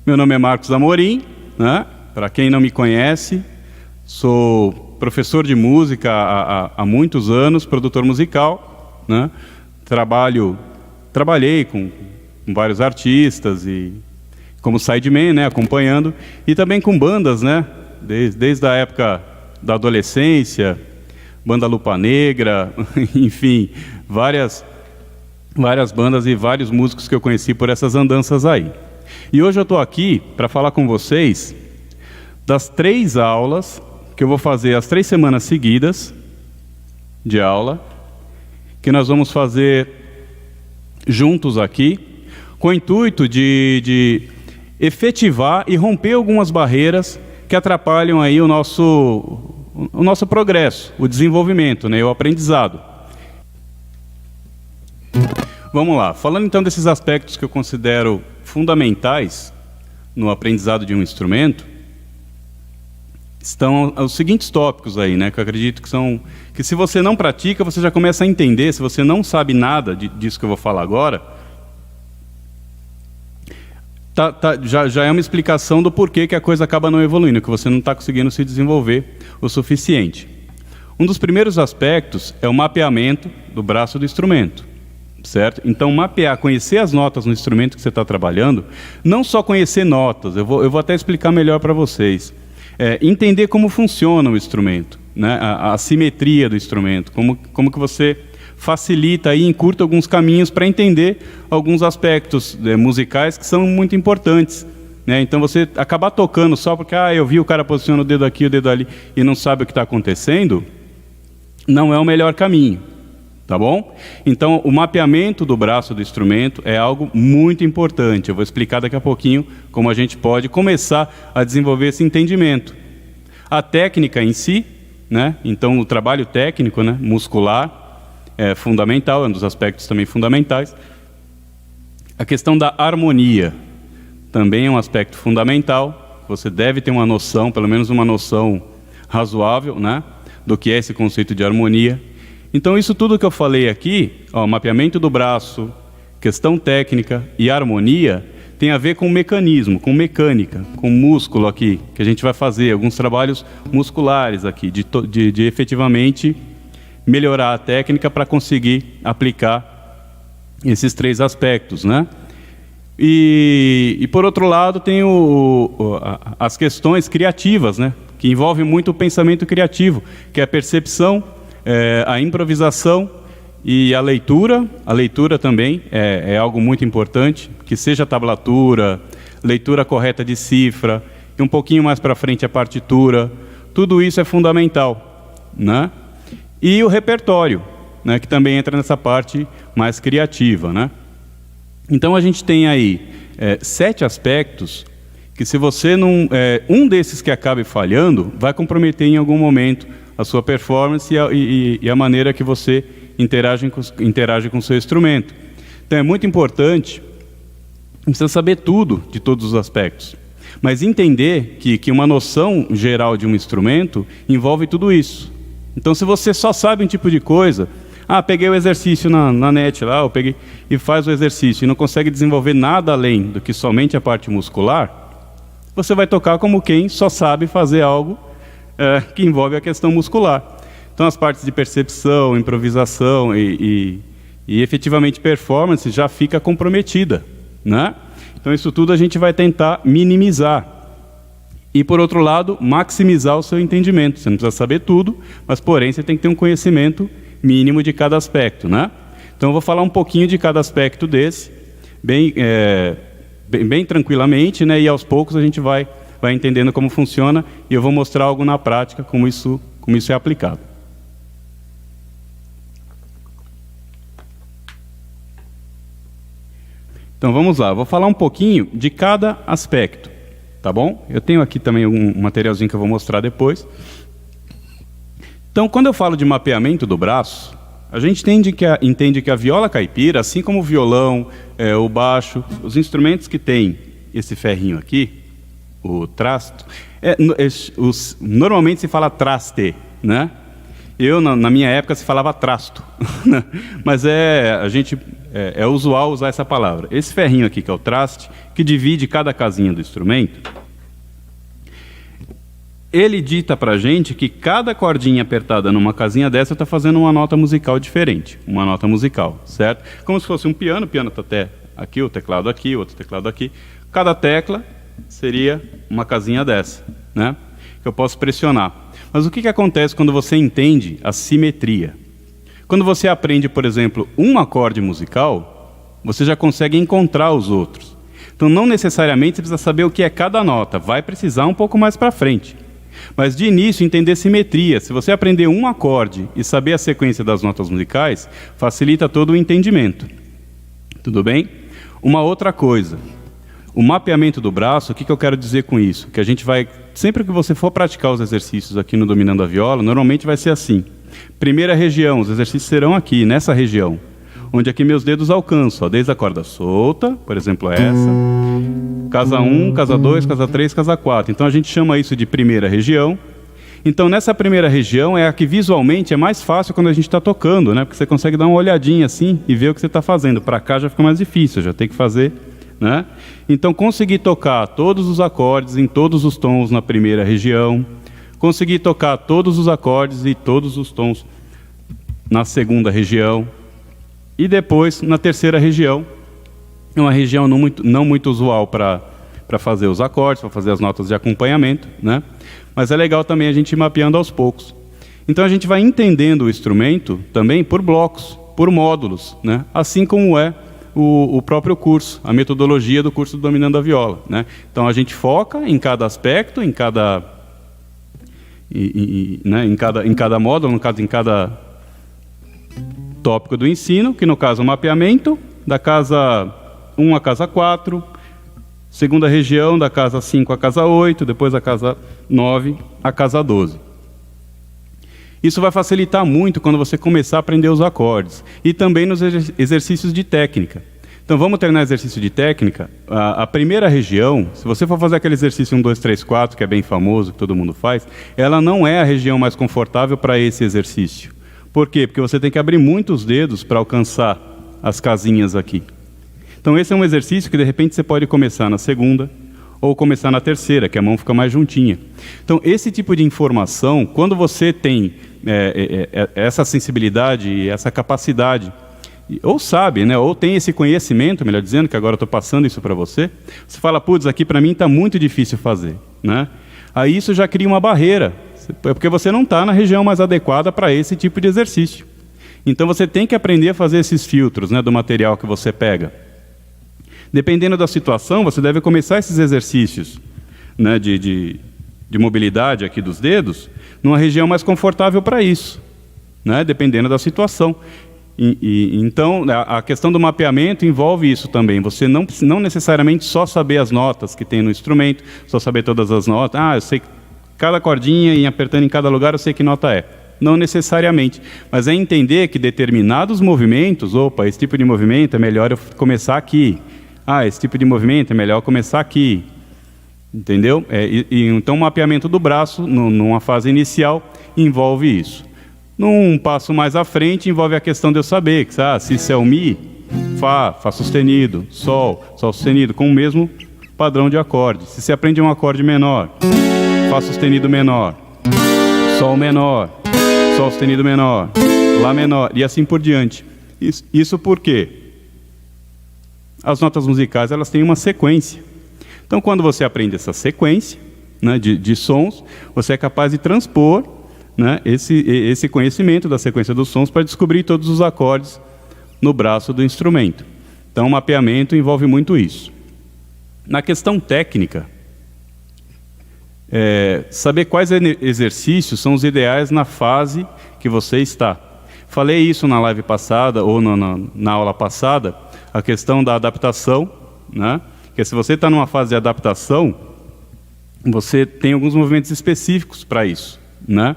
Meu nome é Marcos Amorim, né? Para quem não me conhece, sou professor de música há muitos anos, produtor musical, né? Trabalhei com vários artistas e como sideman, né, acompanhando, e também com bandas, né, desde a época da adolescência, Banda Lupa Negra, enfim, várias bandas e vários músicos que eu conheci por essas andanças aí. E hoje eu estou aqui para falar com vocês das 3 aulas que eu vou fazer as 3 semanas seguidas de aula, que nós vamos fazer juntos aqui, com o intuito de efetivar e romper algumas barreiras que atrapalham aí o nosso progresso, o desenvolvimento, né, o aprendizado. Vamos lá, falando então desses aspectos que eu considero fundamentais no aprendizado de um instrumento, estão os seguintes tópicos aí, né, que eu acredito que se você não pratica, você já começa a entender. Se você não sabe nada disso que eu vou falar agora, já é uma explicação do porquê que a coisa acaba não evoluindo, que você não está conseguindo se desenvolver o suficiente. Um dos primeiros aspectos é o mapeamento do braço do instrumento, certo? Então, conhecer as notas no instrumento que você está trabalhando, não só conhecer notas, eu vou até explicar melhor para vocês. Entender como funciona o instrumento, né? A simetria do instrumento, como que você facilita e encurta alguns caminhos para entender alguns aspectos musicais que são muito importantes, né? Então você acabar tocando só porque eu vi o cara posicionando o dedo aqui, o dedo ali e não sabe o que está acontecendo, não é o melhor caminho, tá bom? Então o mapeamento do braço do instrumento é algo muito importante. Eu vou explicar daqui a pouquinho como a gente pode começar a desenvolver esse entendimento. A técnica em si, né? Então o trabalho técnico, né, muscular, é fundamental, é um dos aspectos também fundamentais. A questão da harmonia também é um aspecto fundamental. Você deve ter uma noção, pelo menos uma noção razoável, né, do que é esse conceito de harmonia. Então isso tudo que eu falei aqui, mapeamento do braço, questão técnica e harmonia, tem a ver com mecanismo, com mecânica, com músculo aqui, que a gente vai fazer alguns trabalhos musculares aqui, de efetivamente melhorar a técnica para conseguir aplicar esses 3 aspectos, né? E por outro lado tem as questões criativas, né, que envolvem muito o pensamento criativo, que é a percepção, a improvisação e a leitura. A leitura também é algo muito importante, que seja a tablatura, leitura correta de cifra, e um pouquinho mais para frente a partitura. Tudo isso é fundamental, né? E o repertório, né, que também entra nessa parte mais criativa, né? Então a gente tem aí 7 aspectos que, se você não... um desses que acabe falhando, vai comprometer em algum momento a sua performance e a maneira que você interage com o seu instrumento. Então é muito importante, não precisa saber tudo de todos os aspectos, mas entender que uma noção geral de um instrumento envolve tudo isso. Então se você só sabe um tipo de coisa, peguei o exercício na net lá, eu peguei e faz o exercício e não consegue desenvolver nada além do que somente a parte muscular, você vai tocar como quem só sabe fazer algo que envolve a questão muscular. Então as partes de percepção, improvisação e efetivamente performance já fica comprometida, né? Então isso tudo a gente vai tentar minimizar. E por outro lado, maximizar o seu entendimento. Você não precisa saber tudo, mas porém você tem que ter um conhecimento mínimo de cada aspecto, né? Então eu vou falar um pouquinho de cada aspecto desse, bem tranquilamente, né? E aos poucos a gente vai entendendo como funciona, e eu vou mostrar algo na prática, como isso é aplicado. Então vamos lá, vou falar um pouquinho de cada aspecto, tá bom? Eu tenho aqui também um materialzinho que eu vou mostrar depois. Então, quando eu falo de mapeamento do braço, a gente entende que a viola caipira, assim como o violão, o baixo, os instrumentos que tem esse ferrinho aqui, o trasto, normalmente se fala traste, né? Na minha época se falava trasto, mas a gente é usual usar essa palavra. Esse ferrinho aqui, que é o traste, que divide cada casinha do instrumento, ele dita pra gente que cada cordinha apertada numa casinha dessa está fazendo uma nota musical diferente, uma nota musical, certo? Como se fosse um piano, o piano está até aqui, o teclado aqui, outro teclado aqui. Cada tecla seria uma casinha dessa, né? Que eu posso pressionar. Mas o que acontece quando você entende a simetria? Quando você aprende, por exemplo, um acorde musical, você já consegue encontrar os outros. Então, não necessariamente você precisa saber o que é cada nota, vai precisar um pouco mais para frente. Mas, de início, entender simetria. Se você aprender um acorde e saber a sequência das notas musicais, facilita todo o entendimento. Tudo bem? Uma outra coisa. O mapeamento do braço, o que eu quero dizer com isso? Que a gente vai, sempre que você for praticar os exercícios aqui no Dominando a Viola, normalmente vai ser assim. Primeira região, os exercícios serão aqui, nessa região, onde aqui meus dedos alcançam, ó, desde a corda solta, por exemplo essa, casa 1, casa 2, casa 3, casa 4. Então a gente chama isso de primeira região. Então nessa primeira região é a que visualmente é mais fácil quando a gente está tocando, né? Porque você consegue dar uma olhadinha assim e ver o que você está fazendo. Para cá já fica mais difícil, já tem que fazer, né? Então conseguir tocar todos os acordes em todos os tons na primeira região, conseguir tocar todos os acordes e todos os tons na segunda região, e depois na terceira região, uma região não muito usual para fazer os acordes, para fazer as notas de acompanhamento, né? Mas é legal também a gente ir mapeando aos poucos. Então a gente vai entendendo o instrumento também por blocos, por módulos, né? Assim como é o próprio curso, a metodologia do curso do Dominando a Viola, né? Então a gente foca em cada aspecto, em cada módulo, no caso em cada tópico do ensino, que no caso é o mapeamento da casa 1 a casa 4, segunda região da casa 5 a casa 8, depois da casa 9 a casa 12. Isso vai facilitar muito quando você começar a aprender os acordes e também nos exercícios de técnica. Então vamos treinar exercício de técnica. A primeira região, se você for fazer aquele exercício 1, 2, 3, 4, que é bem famoso, que todo mundo faz, ela não é a região mais confortável para esse exercício. Por quê? Porque você tem que abrir muitos dedos para alcançar as casinhas aqui. Então esse é um exercício que de repente você pode começar na segunda ou começar na terceira, que a mão fica mais juntinha. Então esse tipo de informação, quando você tem essa sensibilidade e essa capacidade, ou sabe, né, ou tem esse conhecimento, melhor dizendo, que agora eu estou passando isso para você, você fala, putz, aqui para mim está muito difícil fazer, né? Aí isso já cria uma barreira, porque você não está na região mais adequada para esse tipo de exercício. Então você tem que aprender a fazer esses filtros, né, do material que você pega. Dependendo da situação, você deve começar esses exercícios, né, de mobilidade aqui dos dedos, numa região mais confortável para isso, né, dependendo da situação. Então, a questão do mapeamento envolve isso também. Você não necessariamente só saber as notas que tem no instrumento, só saber todas as notas. Eu sei cada cordinha e apertando em cada lugar eu sei que nota é. Não necessariamente, mas é entender que determinados movimentos, esse tipo de movimento é melhor eu começar aqui. Esse tipo de movimento é melhor começar aqui. Entendeu? Então, o mapeamento do braço, numa fase inicial, envolve isso. Num passo mais à frente, envolve a questão de eu saber que se isso é o Mi, Fá sustenido, Sol sustenido, com o mesmo padrão de acorde. Se você aprende um acorde menor, Fá sustenido menor, Sol menor, Sol sustenido menor, Lá menor, e assim por diante. Isso por quê? As notas musicais, elas têm uma sequência. Então, quando você aprende essa sequência, né, de sons, você é capaz de transpor, né, esse conhecimento da sequência dos sons para descobrir todos os acordes no braço do instrumento. Então, o mapeamento envolve muito isso. Na questão técnica, saber quais exercícios são os ideais na fase que você está. Falei isso na live passada, ou na aula passada, a questão da adaptação, né? Que se você está numa fase de adaptação, você tem alguns movimentos específicos para isso, né?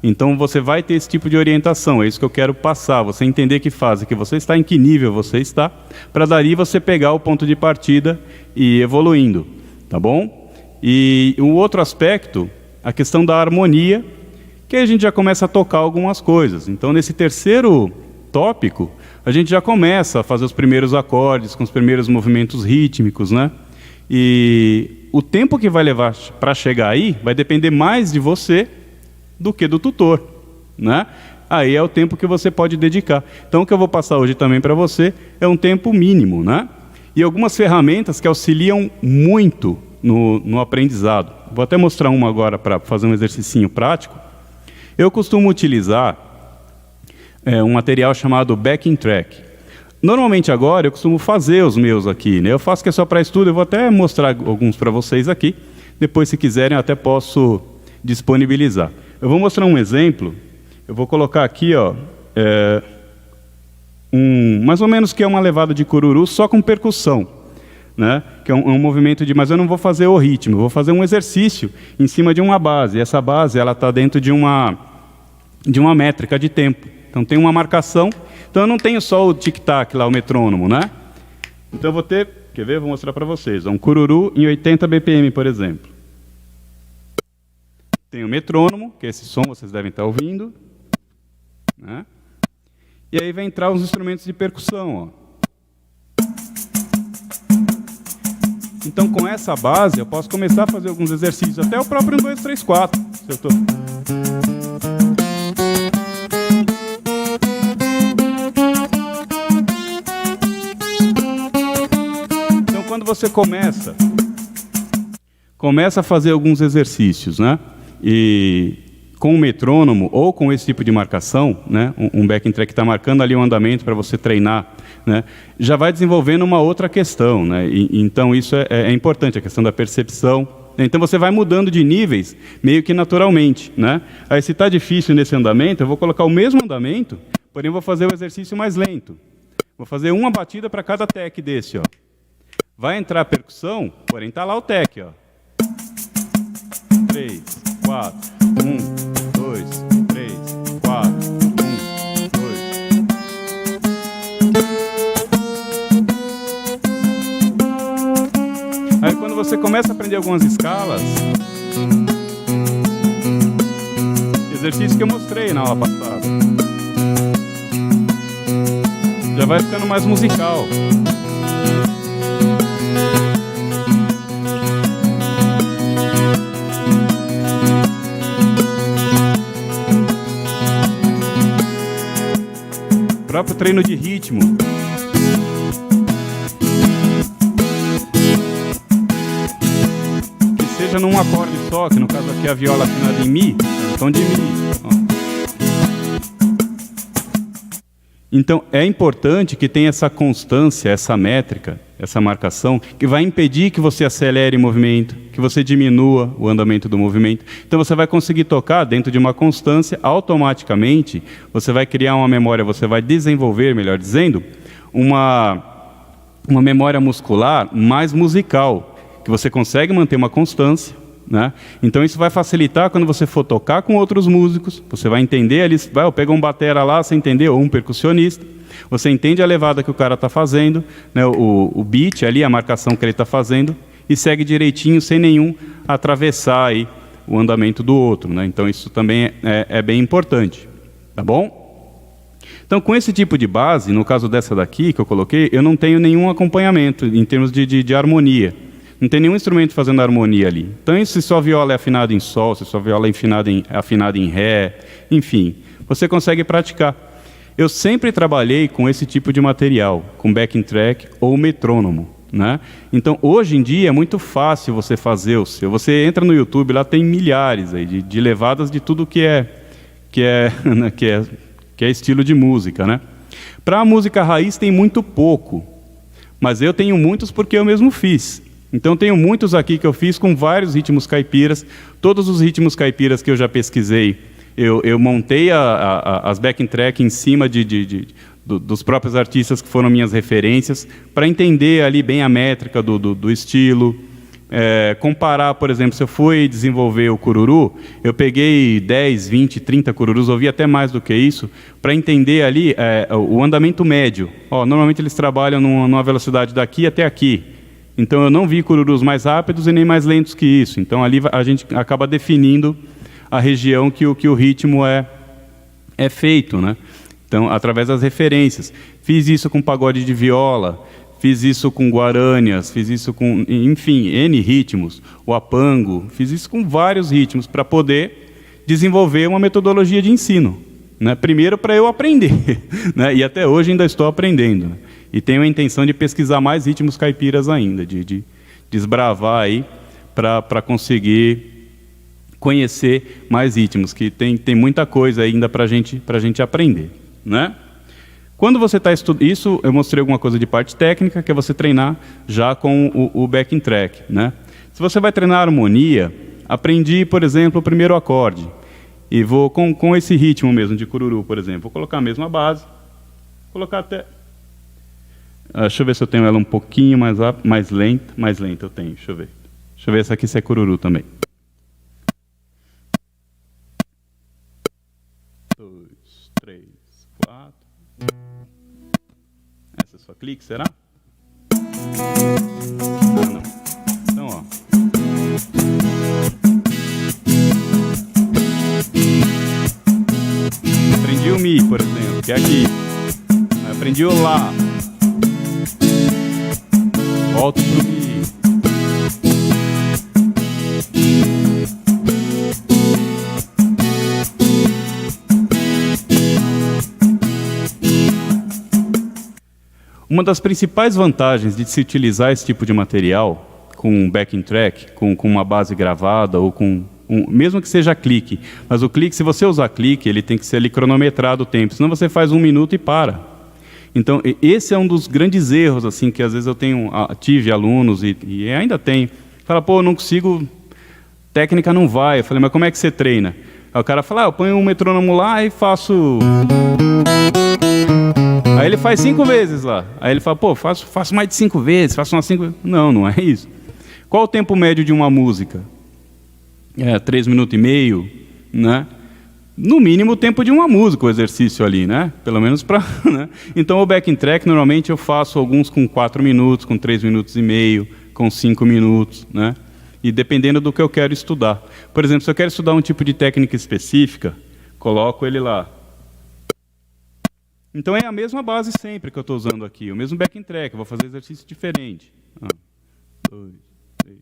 Então você vai ter esse tipo de orientação, é isso que eu quero passar, você entender que fase que você está, em que nível você está, para dali você pegar o ponto de partida e ir evoluindo, tá bom? E o outro aspecto, a questão da harmonia, que aí a gente já começa a tocar algumas coisas. Então nesse terceiro tópico, a gente já começa a fazer os primeiros acordes, com os primeiros movimentos rítmicos, né? E o tempo que vai levar para chegar aí vai depender mais de você do que do tutor, né? Aí é o tempo que você pode dedicar. Então, o que eu vou passar hoje também para você é um tempo mínimo, né? E algumas ferramentas que auxiliam muito no aprendizado. Vou até mostrar uma agora para fazer um exercício prático. Eu costumo utilizar um material chamado backing track. Normalmente agora eu costumo fazer os meus aqui, né? Eu faço que é só para estudo, eu vou até mostrar alguns para vocês aqui. Depois, se quiserem, eu até posso disponibilizar. Eu vou mostrar um exemplo. Eu vou colocar aqui, ó, mais ou menos que é uma levada de cururu só com percussão, né? Que é um movimento de... Mas eu não vou fazer o ritmo, eu vou fazer um exercício em cima de uma base. E essa base está dentro de uma métrica de tempo. Então tem uma marcação. Então eu não tenho só o tic-tac lá, o metrônomo, né? Então eu vou ter... Quer ver? Vou mostrar para vocês. Um cururu em 80 BPM, por exemplo. Tem o metrônomo, que é esse som vocês devem estar ouvindo, né? E aí vai entrar os instrumentos de percussão, ó. Então, com essa base, eu posso começar a fazer alguns exercícios, até o próprio 1, 2, 3, 4. Se eu tô... Então, quando você começa a fazer alguns exercícios, né? E com o metrônomo ou com esse tipo de marcação, né? Um backing track que está marcando ali um andamento para você treinar, né? Já vai desenvolvendo uma outra questão, né? Então isso é importante, a questão da percepção. Então você vai mudando de níveis meio que naturalmente, né? Aí se está difícil nesse andamento, eu vou colocar o mesmo andamento, porém vou fazer o exercício mais lento. Vou fazer uma batida para cada tec desse, ó. Vai entrar a percussão, porém está lá o tec, ó. 3, 4, 1, 2, 3, 4, 1, 2. Aí quando você começa a aprender algumas escalas, exercício que eu mostrei na aula passada, já vai ficando mais musical. Próprio treino de ritmo. Que seja num acorde só, que no caso aqui a viola afinada em Mi, tom de Mi. Ó. Então é importante que tenha essa constância, essa métrica, essa marcação, que vai impedir que você acelere o movimento, que você diminua o andamento do movimento. Então você vai conseguir tocar dentro de uma constância, automaticamente você vai criar uma memória, você vai desenvolver, melhor dizendo, uma memória muscular mais musical, que você consegue manter uma constância, né? Então isso vai facilitar quando você for tocar com outros músicos, você vai entender, eles vai pegar um batera lá, você entendeu, ou um percussionista, você entende a levada que o cara está fazendo, né, o beat ali, a marcação que ele está fazendo, e segue direitinho, sem nenhum atravessar aí o andamento do outro, né? Então isso também é bem importante, tá bom? Então com esse tipo de base, no caso dessa daqui que eu coloquei, eu não tenho nenhum acompanhamento em termos de harmonia. Não tem nenhum instrumento fazendo harmonia ali. Então se sua viola é afinada em Sol, se sua viola é afinada em Ré, enfim, você consegue praticar. Eu sempre trabalhei com esse tipo de material, com backing track ou metrônomo, né? Então, hoje em dia, é muito fácil você fazer o seu. Você entra no YouTube, lá tem milhares aí de levadas de tudo que é estilo de música, né? Para a música raiz tem muito pouco, mas eu tenho muitos porque eu mesmo fiz. Então, tenho muitos aqui que eu fiz com vários ritmos caipiras. Todos os ritmos caipiras que eu já pesquisei, eu montei as backing track em cima dos próprios artistas que foram minhas referências, para entender ali bem a métrica do estilo. Comparar, por exemplo, se eu fui desenvolver o cururu, eu peguei 10, 20, 30 cururus, ouvi até mais do que isso, para entender ali o andamento médio. Normalmente eles trabalham numa velocidade daqui até aqui. Então eu não vi cururus mais rápidos e nem mais lentos que isso. Então ali a gente acaba definindo a região que o ritmo é feito, né? Então, através das referências. Fiz isso com pagode de viola, fiz isso com guarânias, fiz isso com, enfim, N ritmos, o apango, fiz isso com vários ritmos para poder desenvolver uma metodologia de ensino. Né? Primeiro para eu aprender, né? E até hoje ainda estou aprendendo. Né? E tenho a intenção de pesquisar mais ritmos caipiras ainda, de desbravar aí para conseguir conhecer mais ritmos, que tem muita coisa ainda para a gente aprender. Né? Quando você está estudando, isso eu mostrei alguma coisa de parte técnica, que é você treinar já com o backing track. Né? Se você vai treinar harmonia, aprendi, por exemplo, o primeiro acorde, e vou com esse ritmo mesmo de cururu, por exemplo, vou colocar a mesma base, colocar até... deixa eu ver se eu tenho ela um pouquinho mais lenta eu tenho, deixa eu ver essa aqui se é cururu também. 2, 3, 4. Essa é só clique, será? Não. Então, ó. Aprendi o Mi, por exemplo, que é aqui. Aprendi o Lá. Volto pro Mi. Uma das principais vantagens de se utilizar esse tipo de material, com um backing track, com uma base gravada, ou com mesmo que seja clique, mas o clique, se você usar clique, ele tem que ser ali cronometrado o tempo, senão você faz 1 minuto e para. Então, esse é um dos grandes erros, assim, que às vezes eu tive alunos e ainda tenho. Fala, pô, eu não consigo, técnica não vai. Eu falei, mas como é que você treina? Aí o cara fala, eu ponho um metrônomo lá e faço... Aí ele faz 5 vezes lá. Aí ele fala, pô, faço mais de 5 vezes, faço umas 5 vezes. Não é isso. Qual o tempo médio de uma música? 3 minutos e meio, né? No mínimo o tempo de uma música, o exercício ali, né? Pelo menos para... Né? Então o backing track, normalmente eu faço alguns com 4 minutos, com 3 minutos e meio, com 5 minutos, né? E dependendo do que eu quero estudar. Por exemplo, se eu quero estudar um tipo de técnica específica, coloco ele lá. Então é a mesma base sempre que eu estou usando aqui, o mesmo backing track, eu vou fazer exercício diferente. 2, 3...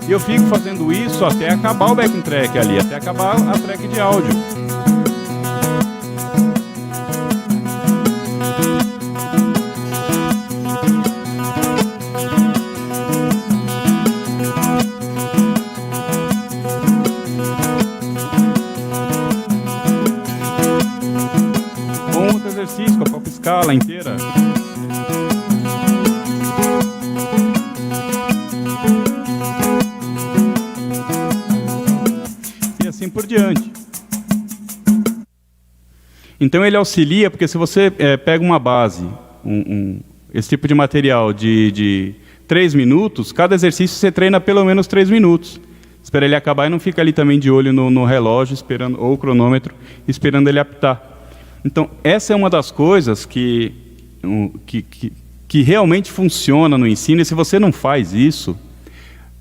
E eu fico fazendo isso até acabar o backing track ali, até acabar a track de áudio. Com outro exercício, com a própria escala inteira. Por diante. Então ele auxilia, porque se você pega uma base, esse tipo de material de 3 minutos, cada exercício você treina pelo menos 3 minutos. Espera ele acabar e não fica ali também de olho no relógio, esperando, ou cronômetro, esperando ele apitar. Então essa é uma das coisas que realmente funciona no ensino, e se você não faz isso,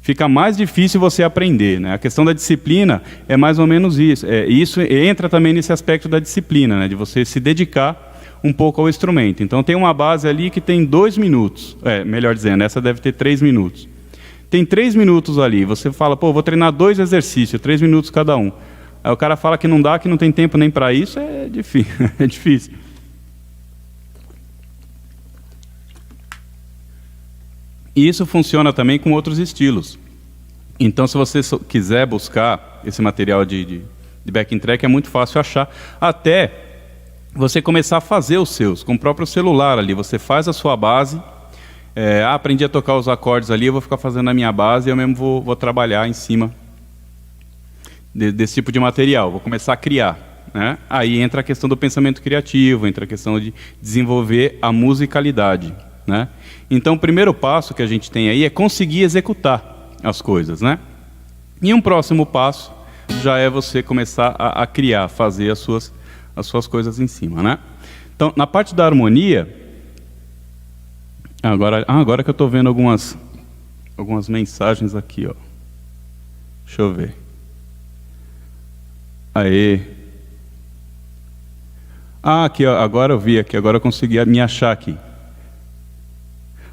fica mais difícil você aprender, né? A questão da disciplina é mais ou menos isso. Isso entra também nesse aspecto da disciplina, né? De você se dedicar um pouco ao instrumento. Então tem uma base ali que tem 2 minutos, melhor dizendo, essa deve ter 3 minutos. Tem 3 minutos ali, você fala, pô, vou treinar 2 exercícios, 3 minutos cada um. Aí o cara fala que não dá, que não tem tempo nem para isso, é difícil. É difícil. E isso funciona também com outros estilos. Então, se você quiser buscar esse material de backing track, é muito fácil achar. Até você começar a fazer os seus, com o próprio celular ali. Você faz a sua base. Aprendi a tocar os acordes ali, eu vou ficar fazendo a minha base e eu mesmo vou trabalhar em cima desse tipo de material. Vou começar a criar. Né? Aí entra a questão do pensamento criativo, entra a questão de desenvolver a musicalidade. Né? Então o primeiro passo que a gente tem aí é conseguir executar as coisas, né? E um próximo passo já é você começar a criar, fazer as suas coisas em cima, né? Então na parte da harmonia, agora que eu estou vendo algumas mensagens aqui, ó. Deixa eu ver. Aê. Ah, aqui, ó, agora eu vi aqui, agora eu consegui me achar aqui.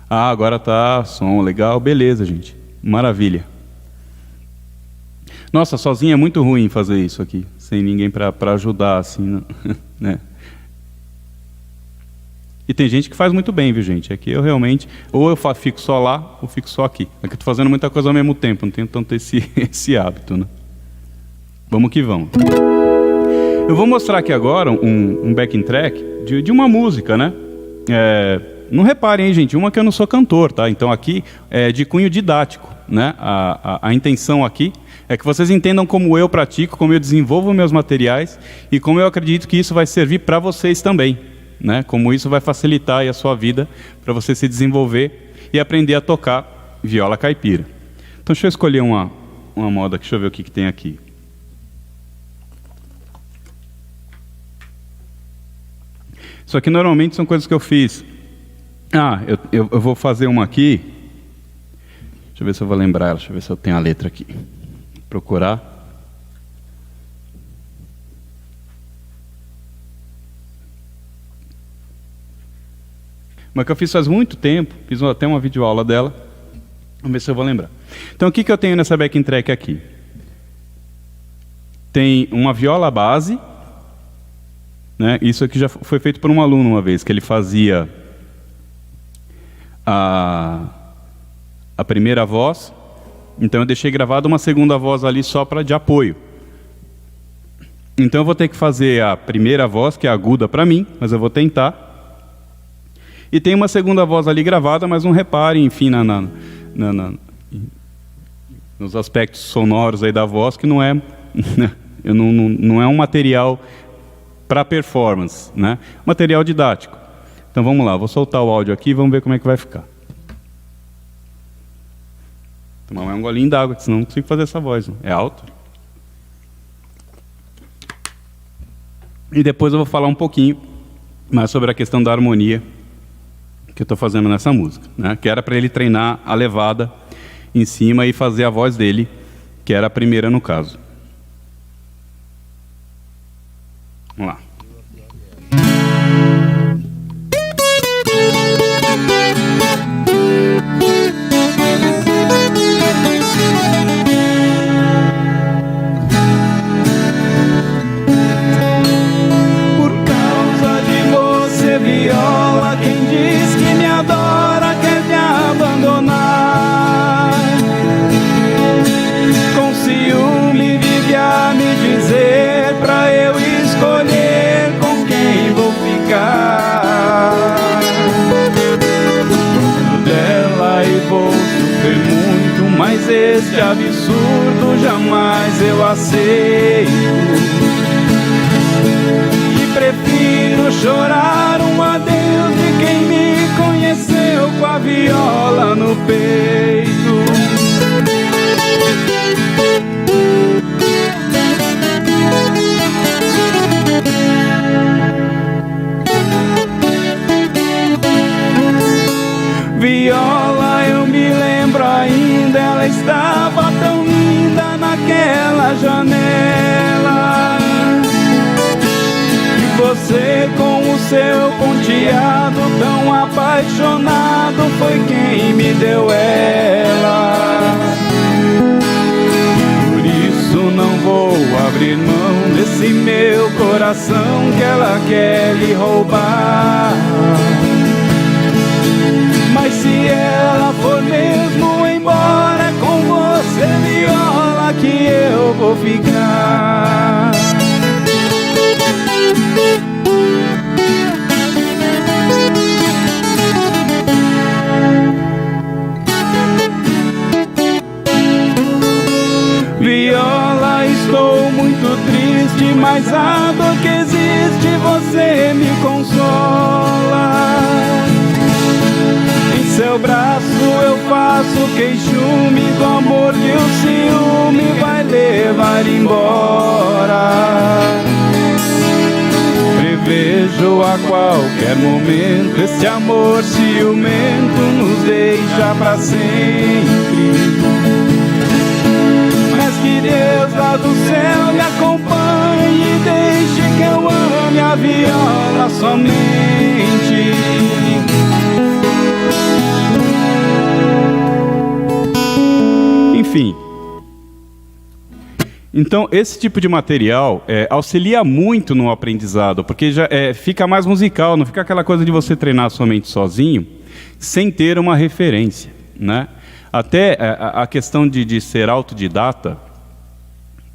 Ah, agora tá som legal, beleza, gente. Maravilha. Nossa, sozinho é muito ruim fazer isso aqui, sem ninguém para ajudar, assim, né? E tem gente que faz muito bem, viu, gente? Aqui eu realmente, ou eu fico só lá, ou fico só aqui. Aqui eu estou fazendo muita coisa ao mesmo tempo, não tenho tanto esse hábito, né? Vamos que vamos. Eu vou mostrar aqui agora um backing track de uma música, né? Não reparem, hein, gente, uma que eu não sou cantor, tá? Então aqui é de cunho didático, né? A intenção aqui é que vocês entendam como eu pratico, como eu desenvolvo meus materiais e como eu acredito que isso vai servir para vocês também, né? Como isso vai facilitar aí a sua vida para você se desenvolver e aprender a tocar viola caipira. Então deixa eu escolher uma moda, deixa eu ver o que tem aqui. Isso aqui normalmente são coisas que eu fiz. Ah, eu vou fazer uma aqui. Deixa eu ver se eu vou lembrar ela. Deixa eu ver se eu tenho a letra aqui. Procurar. Uma que eu fiz faz muito tempo. Fiz até uma videoaula dela. Vamos ver se eu vou lembrar. Então o que eu tenho nessa backing track aqui? Tem uma viola base. Né? Isso aqui já foi feito por um aluno uma vez, que ele fazia a primeira voz, então eu deixei gravada uma segunda voz ali só de apoio. Então eu vou ter que fazer a primeira voz, que é aguda para mim, mas eu vou tentar. E tem uma segunda voz ali gravada, mas não reparem, enfim, nos aspectos sonoros aí da voz, que não é, não é um material para performance, né? Material didático. Então vamos lá, vou soltar o áudio aqui e vamos ver como é que vai ficar. Tomar um golinho d'água, senão não consigo fazer essa voz. Não. É alto. E depois eu vou falar um pouquinho mais sobre a questão da harmonia que eu estou fazendo nessa música, né? Que era para ele treinar a levada em cima e fazer a voz dele, que era a primeira no caso. Vamos lá. Por causa de você, viola, quem diz que me adora quer me abandonar. Com ciúme vive a me dizer pra eu escolher com quem vou ficar. Gosto dela e vou sofrer muito, mas este absurdo jamais eu aceito. E prefiro chorar um adeus de quem me conheceu com a viola no peito. Viola, eu me lembro ainda, ela estava tão linda naquela janela. E você com o seu ponteado tão apaixonado foi quem me deu ela. Por isso não vou abrir mão desse meu coração que ela quer lhe roubar. Mas se ela for mesmo embora, é com você, viola, que eu vou ficar. Viola, estou muito triste, mas a dor que existe você me consola. Em seu braço eu faço queixume do amor que o ciúme vai levar embora. Prevejo a qualquer momento esse amor ciumento nos deixa pra sempre. Mas que Deus lá do céu me acompanhe deixe que eu ame a viola somente. Enfim. Então, esse tipo de material auxilia muito no aprendizado, porque já fica mais musical, não fica aquela coisa de você treinar somente sozinho, sem ter uma referência, né? Até a questão de ser autodidata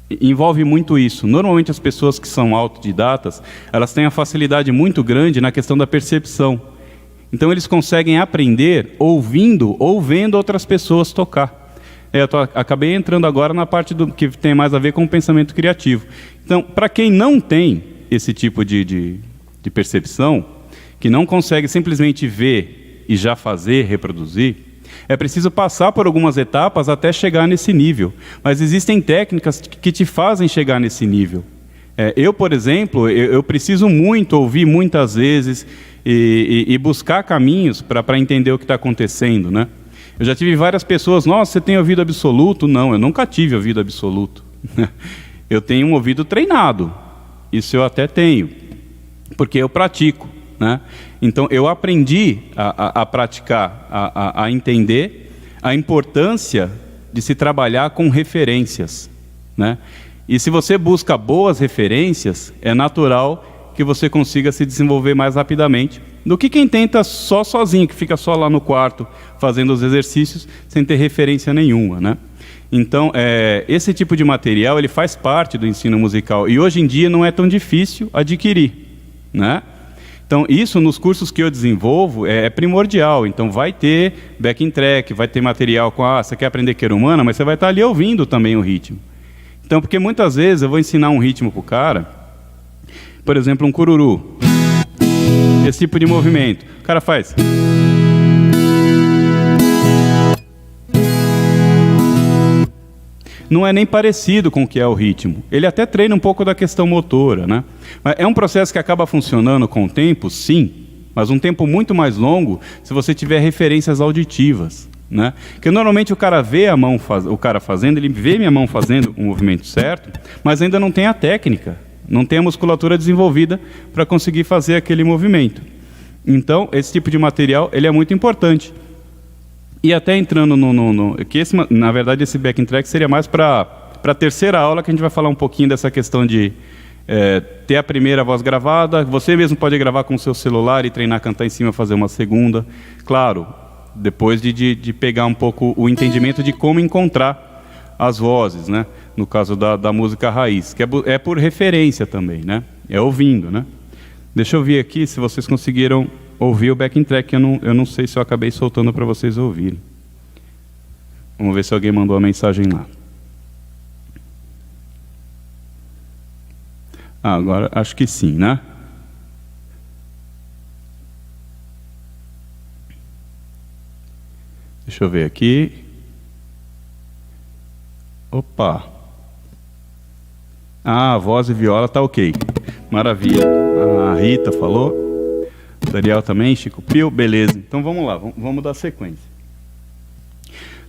envolve muito isso. Normalmente as pessoas que são autodidatas, elas têm a facilidade muito grande na questão da percepção. Então eles conseguem aprender ouvindo ou vendo outras pessoas tocar. Acabei entrando agora na parte que tem mais a ver com o pensamento criativo. Então, para quem não tem esse tipo de percepção, que não consegue simplesmente ver e já fazer, reproduzir, é preciso passar por algumas etapas até chegar nesse nível. Mas existem técnicas que te fazem chegar nesse nível. Eu, por exemplo, eu preciso muito ouvir muitas vezes e buscar caminhos para entender o que está acontecendo, né? Eu já tive várias pessoas, nossa, você tem ouvido absoluto? Não, eu nunca tive ouvido absoluto. Eu tenho um ouvido treinado, isso eu até tenho, porque eu pratico, né? Então eu aprendi a praticar, a entender a importância de se trabalhar com referências, né? E se você busca boas referências, é natural que você consiga se desenvolver mais rapidamente do que quem tenta só sozinho, que fica só lá no quarto fazendo os exercícios sem ter referência nenhuma, né? Então, esse tipo de material ele faz parte do ensino musical e hoje em dia não é tão difícil adquirir, né? Então, isso nos cursos que eu desenvolvo é primordial. Então, vai ter backing track, vai ter material com, você quer aprender querumana, mas você vai estar ali ouvindo também o ritmo. Então, porque muitas vezes eu vou ensinar um ritmo para o cara, por exemplo, um cururu. Esse tipo de movimento. O cara faz. Não é nem parecido com o que é o ritmo. Ele até treina um pouco da questão motora, né? Mas é um processo que acaba funcionando com o tempo, sim, mas um tempo muito mais longo se você tiver referências auditivas, né? Porque normalmente o cara vê o cara fazendo, ele vê minha mão fazendo o movimento certo, mas ainda não tem a técnica. Não tem a musculatura desenvolvida para conseguir fazer aquele movimento. Então, esse tipo de material ele é muito importante. E até entrando na verdade, esse backing track seria mais para a terceira aula, que a gente vai falar um pouquinho dessa questão de ter a primeira voz gravada. Você mesmo pode gravar com o seu celular e treinar, cantar em cima, fazer uma segunda. Claro, depois de pegar um pouco o entendimento de como encontrar as vozes, né? No caso da música raiz, que é por referência também, né? É ouvindo, né? Deixa eu ver aqui se vocês conseguiram ouvir o backing track, eu não sei se eu acabei soltando para vocês ouvirem. Vamos ver se alguém mandou a mensagem lá. Agora acho que sim, né? Deixa eu ver aqui. Opa! Voz e viola tá ok. Maravilha. A Rita falou. Daniel também, Chico Pio, beleza. Então vamos lá, vamos dar sequência.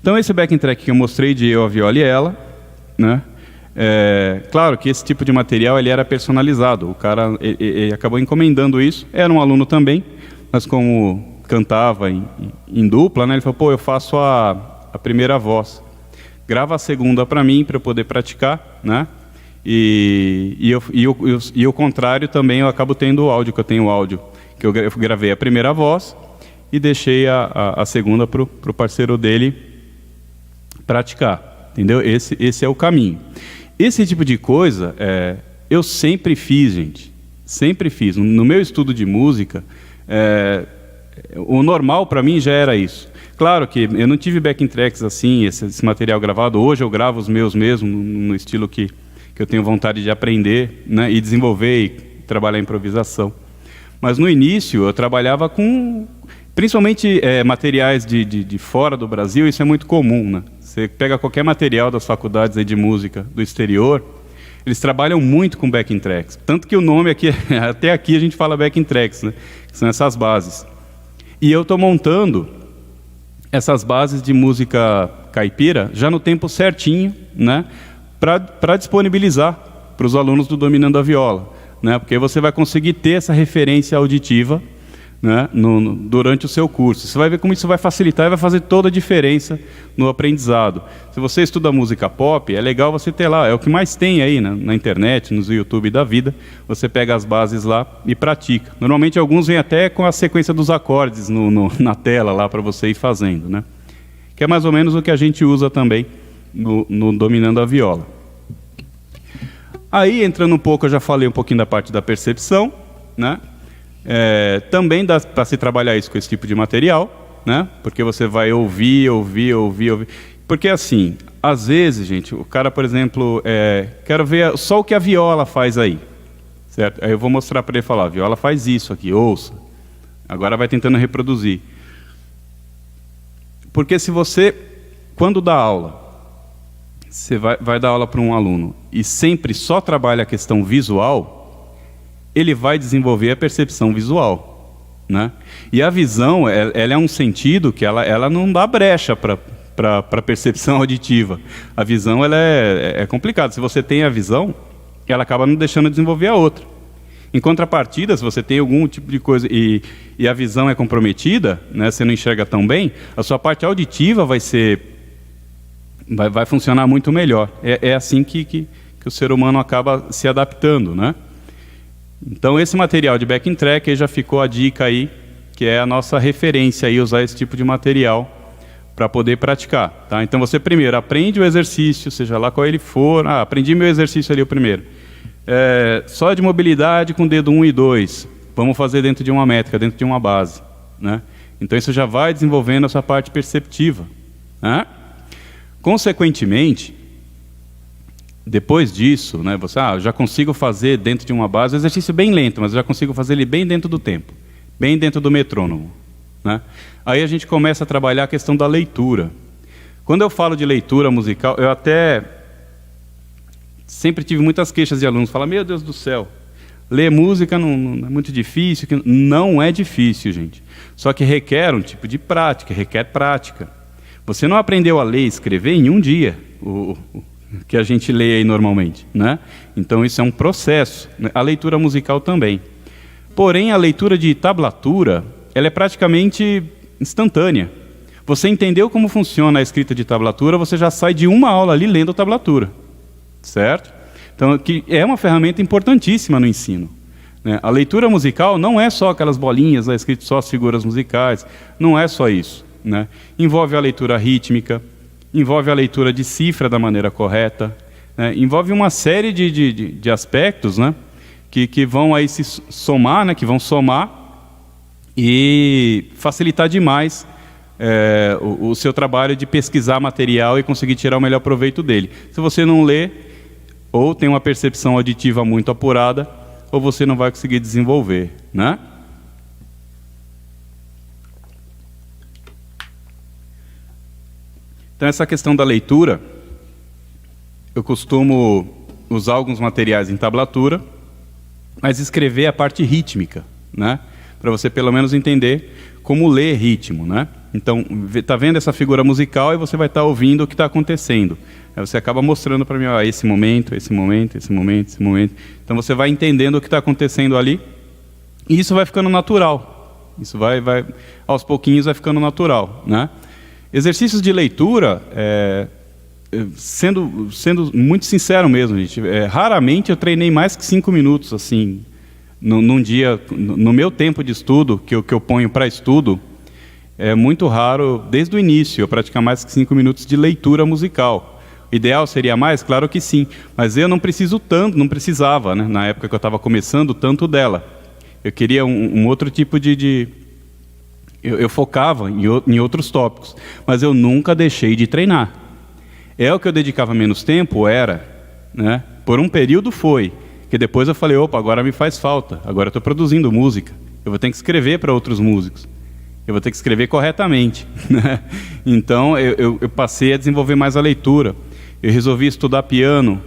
Então esse backing track que eu mostrei de eu, a viola e ela, né? Claro que esse tipo de material ele era personalizado. O cara ele acabou encomendando isso. Era um aluno também, mas como cantava em dupla, né? Ele falou, pô, eu faço a primeira voz. Grava a segunda para mim, para eu poder praticar, né? E o contrário também, eu acabo tendo o áudio, que eu tenho o áudio, que eu gravei a primeira voz e deixei a segunda para o parceiro dele praticar, entendeu? Esse é o caminho. Esse tipo de coisa, eu sempre fiz, gente, sempre fiz. No meu estudo de música, o normal para mim já era isso. Claro que eu não tive backing tracks assim, esse material gravado. Hoje eu gravo os meus mesmo, no estilo que eu tenho vontade de aprender, né, e desenvolver e trabalhar a improvisação. Mas no início eu trabalhava com, principalmente materiais de fora do Brasil, isso é muito comum, né? Você pega qualquer material das faculdades aí de música do exterior, eles trabalham muito com backing tracks. Tanto que o nome aqui, até aqui a gente fala backing tracks, né? Que são essas bases. E eu estou montando essas bases de música caipira já no tempo certinho, né? Para disponibilizar para os alunos do Dominando a Viola, né? Porque você vai conseguir ter essa referência auditiva, né, durante o seu curso. Você vai ver como isso vai facilitar e vai fazer toda a diferença no aprendizado. Se você estuda música pop, é legal você ter lá, é o que mais tem aí na internet, nos YouTube da vida, você pega as bases lá e pratica. Normalmente alguns vêm até com a sequência dos acordes na tela lá para você ir fazendo, né? Que é mais ou menos o que a gente usa também no Dominando a Viola. Aí, entrando um pouco, eu já falei um pouquinho da parte da percepção, né? Também dá para se trabalhar isso com esse tipo de material, né? Porque você vai ouvir. Porque assim, às vezes, gente, o cara, por exemplo, quero ver só o que a viola faz aí, certo? Aí eu vou mostrar para ele e falar, a viola faz isso aqui, ouça. Agora vai tentando reproduzir. Porque se você, quando dá aula, você vai dar aula para um aluno e sempre só trabalha a questão visual, ele vai desenvolver a percepção visual, né? E a visão, ela é um sentido que ela não dá brecha para a percepção auditiva. A visão ela é complicada. Se você tem a visão, ela acaba não deixando desenvolver a outra. Em contrapartida, se você tem algum tipo de coisa e a visão é comprometida, né, você não enxerga tão bem, a sua parte auditiva vai funcionar muito melhor. É assim que o ser humano acaba se adaptando, né? Então esse material de backing track aí já ficou a dica aí, que é a nossa referência aí, usar esse tipo de material para poder praticar, tá? Então você primeiro aprende o exercício, seja lá qual ele for. Aprendi meu exercício ali o primeiro. Só de mobilidade com dedo 1 e 2. Vamos fazer dentro de uma métrica, dentro de uma base, né? Então isso já vai desenvolvendo essa parte perceptiva, né? Consequentemente, depois disso, né, você já consigo fazer dentro de uma base, um exercício bem lento, mas eu já consigo fazer ele bem dentro do tempo, bem dentro do metrônomo, né? Aí a gente começa a trabalhar a questão da leitura. Quando eu falo de leitura musical, eu até sempre tive muitas queixas de alunos, falam, meu Deus do céu, ler música não é muito difícil. Não é difícil, gente. Só que requer um tipo de prática, requer prática. Você não aprendeu a ler e escrever em um dia, o que a gente lê aí normalmente, né? Então isso é um processo, né? A leitura musical também. Porém, a leitura de tablatura, ela é praticamente instantânea. Você entendeu como funciona a escrita de tablatura, você já sai de uma aula ali lendo tablatura, certo? Então, que é uma ferramenta importantíssima no ensino, né? A leitura musical não é só aquelas bolinhas lá escritas, só as figuras musicais, não é só isso, né? Envolve a leitura rítmica, envolve a leitura de cifra da maneira correta, né? Envolve uma série de aspectos, né? que vão aí se somar, né? Que vão somar e facilitar demais o seu trabalho de pesquisar material e conseguir tirar o melhor proveito dele. Se você não lê, ou tem uma percepção auditiva muito apurada, ou você não vai conseguir desenvolver, né? Então, essa questão da leitura, eu costumo usar alguns materiais em tablatura, mas escrever a parte rítmica, né? Para você pelo menos entender como ler ritmo, né? Então, está vendo essa figura musical e você vai estar ouvindo o que está acontecendo. Aí você acaba mostrando para mim, esse momento, esse momento, esse momento, esse momento. Então você vai entendendo o que está acontecendo ali e isso vai ficando natural. Isso vai aos pouquinhos vai ficando natural, né? Exercícios de leitura, sendo muito sincero mesmo, gente, raramente eu treinei mais que 5 minutos, assim, num dia, no meu tempo de estudo, que eu ponho para estudo, é muito raro, desde o início, eu praticar mais que 5 minutos de leitura musical. O ideal seria mais? Claro que sim, mas eu não precisava, né, na época que eu estava começando, tanto dela. Eu queria um outro tipo eu focava em outros tópicos, mas eu nunca deixei de treinar. O que eu dedicava menos tempo né? Por um período foi, que depois eu falei, opa, agora me faz falta, agora eu estou produzindo música, eu vou ter que escrever para outros músicos, eu vou ter que escrever corretamente, né? Então eu passei a desenvolver mais a leitura, eu resolvi estudar piano,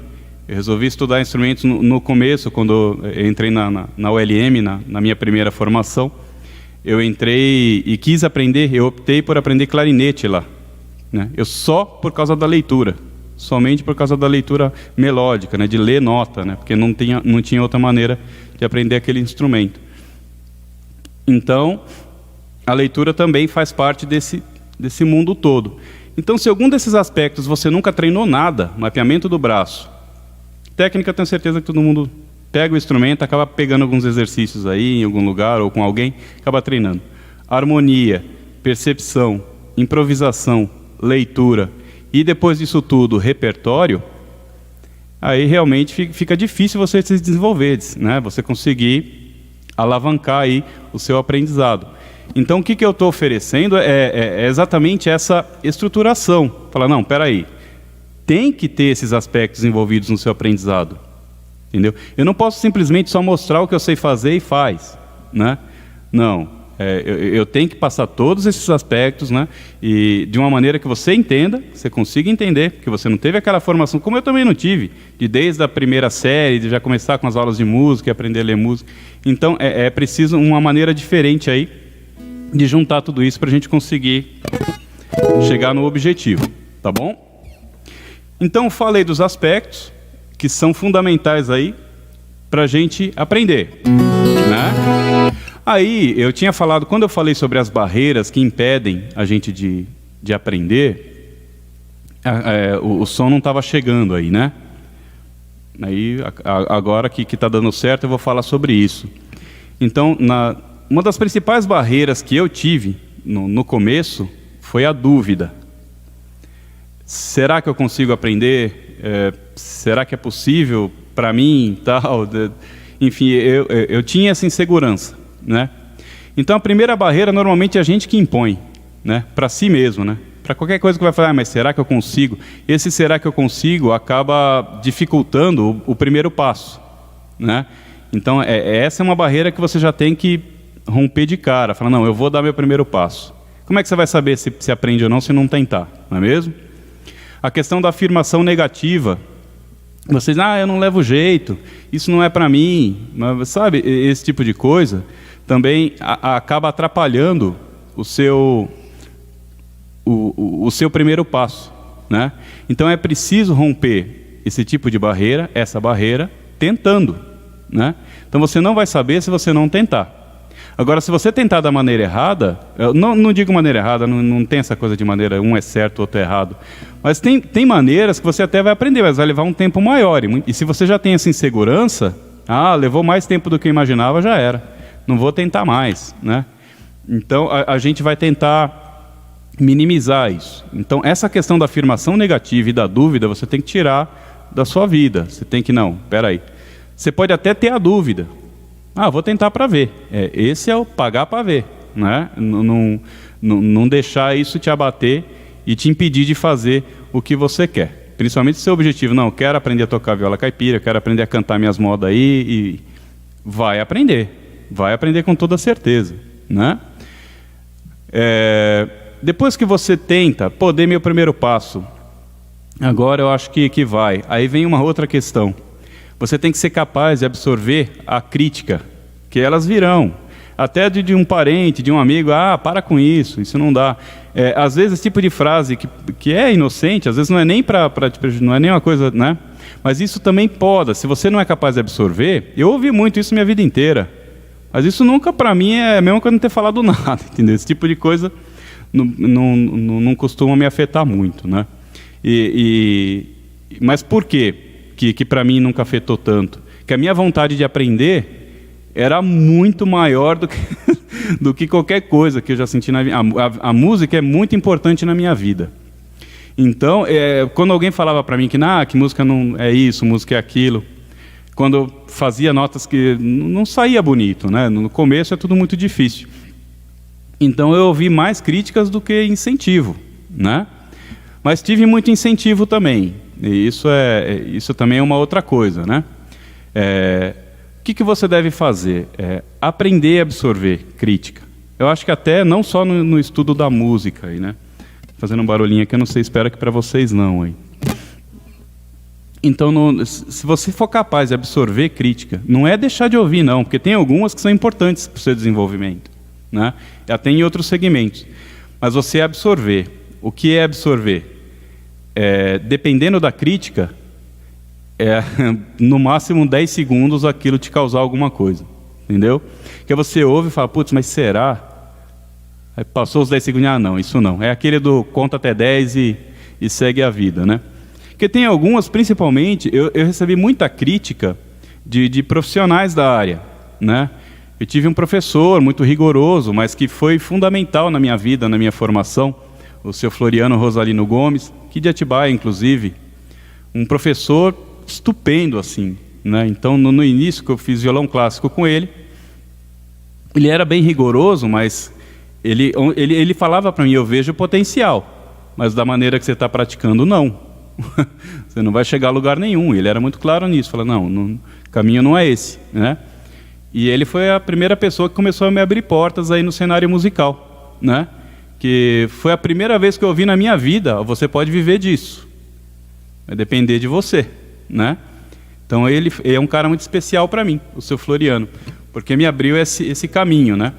eu resolvi estudar instrumentos no começo, quando eu entrei na ULM, na minha primeira formação. Eu entrei e quis aprender, eu optei por aprender clarinete lá, né? Eu só por causa da leitura, somente por causa da leitura melódica, né, de ler nota, né, porque não tinha outra maneira de aprender aquele instrumento. Então, a leitura também faz parte desse mundo todo. Então, se algum desses aspectos você nunca treinou nada, mapeamento do braço, técnica, eu tenho certeza que todo mundo pega o instrumento, acaba pegando alguns exercícios aí em algum lugar ou com alguém, acaba treinando. Harmonia, percepção, improvisação, leitura e depois disso tudo, repertório, aí realmente fica difícil você se desenvolver, né? Você conseguir alavancar aí o seu aprendizado. Então, o que eu estou oferecendo é exatamente essa estruturação. Falar, não, peraí, tem que ter esses aspectos envolvidos no seu aprendizado. Entendeu? Eu não posso simplesmente só mostrar o que eu sei fazer e faz, né? Não, eu tenho que passar todos esses aspectos, né? E de uma maneira que você entenda, você consiga entender, porque você não teve aquela formação, como eu também não tive, desde a primeira série, de já começar com as aulas de música e aprender a ler música. Então, é preciso uma maneira diferente aí de juntar tudo isso para a gente conseguir chegar no objetivo, tá bom? Então, falei dos aspectos que são fundamentais aí para a gente aprender, né? Aí, eu tinha falado, quando eu falei sobre as barreiras que impedem a gente de aprender, o som não estava chegando aí, né? Aí, agora que está dando certo, eu vou falar sobre isso. Então, uma das principais barreiras que eu tive no começo foi a dúvida. Será que eu consigo aprender? Será que é possível para mim? Tal? Enfim, eu tinha essa insegurança, né? Então a primeira barreira normalmente é a gente que impõe, né? Para si mesmo, né? Para qualquer coisa que vai falar, mas será que eu consigo? Esse será que eu consigo acaba dificultando o primeiro passo, né? Então essa é uma barreira que você já tem que romper de cara, falar, não, eu vou dar meu primeiro passo. Como é que você vai saber se aprende ou não se não tentar, não é mesmo? A questão da afirmação negativa, vocês, eu não levo jeito, isso não é para mim, mas, sabe, esse tipo de coisa também acaba atrapalhando o seu primeiro passo, né? Então é preciso romper esse tipo de barreira, essa barreira, tentando, né? Então você não vai saber se você não tentar. Agora, se você tentar da maneira errada, eu não digo maneira errada, não tem essa coisa de maneira, um é certo, outro é errado. Mas tem maneiras que você até vai aprender, mas vai levar um tempo maior. E se você já tem essa insegurança, levou mais tempo do que eu imaginava, já era. Não vou tentar mais, né? Então, a gente vai tentar minimizar isso. Então, essa questão da afirmação negativa e da dúvida, você tem que tirar da sua vida. Você tem que, não, peraí. Você pode até ter a dúvida. Vou tentar para ver. Esse é o pagar para ver, né? Não deixar isso te abater e te impedir de fazer o que você quer. Principalmente se o seu objetivo, não, eu quero aprender a tocar viola caipira, eu quero aprender a cantar minhas modas aí, e vai aprender com toda certeza, né? Depois que você tenta, dei meu primeiro passo, agora eu acho que vai. Aí vem uma outra questão. Você tem que ser capaz de absorver a crítica, que elas virão. Até de um parente, de um amigo, para com isso não dá. Às vezes esse tipo de frase que é inocente, às vezes não é nem não é nem uma coisa, né? Mas isso também poda. Se você não é capaz de absorver, eu ouvi muito isso minha vida inteira. Mas isso nunca, para mim, é mesmo que eu não ter falado nada, entendeu? Esse tipo de coisa não costuma me afetar muito, né? Mas por quê? Que para mim nunca afetou tanto, que a minha vontade de aprender era muito maior do que qualquer coisa que eu já senti na vida. A música é muito importante na minha vida. Então, quando alguém falava para mim que música não é isso, música é aquilo, quando eu fazia notas que não saía bonito, né? No começo é tudo muito difícil. Então eu ouvi mais críticas do que incentivo, né? Mas tive muito incentivo também. E isso também é uma outra coisa, né? O que você deve fazer? Aprender a absorver crítica. Eu acho que até não só no estudo da música, aí, né? Fazendo um barulhinho aqui, eu não sei, espero que para vocês não. Aí. Então, se você for capaz de absorver crítica, não é deixar de ouvir, não, porque tem algumas que são importantes para o seu desenvolvimento, né? Até em outros segmentos. Mas você absorver. O que é absorver? dependendo da crítica, no máximo 10 segundos aquilo te causar alguma coisa, entendeu? Que você ouve e fala, putz, mas será? Aí passou os 10 segundos, não, isso não. É aquele do conta até 10 e segue a vida, né? Porque tem algumas, principalmente, eu recebi muita crítica de profissionais da área, né? Eu tive um professor muito rigoroso, mas que foi fundamental na minha vida, na minha formação, o seu Floriano Rosalino Gomes, que de Atibaia, inclusive, um professor estupendo, assim, né? Então, no início que eu fiz violão clássico com ele, ele era bem rigoroso, mas ele falava para mim, eu vejo o potencial, mas da maneira que você está praticando, não. Você não vai chegar a lugar nenhum. Ele era muito claro nisso, falava, não, o caminho não é esse, né? E ele foi a primeira pessoa que começou a me abrir portas aí no cenário musical, né? Que foi a primeira vez que eu ouvi na minha vida, você pode viver disso, vai depender de você, né? Então ele é um cara muito especial para mim, o seu Floriano, porque me abriu esse caminho, né?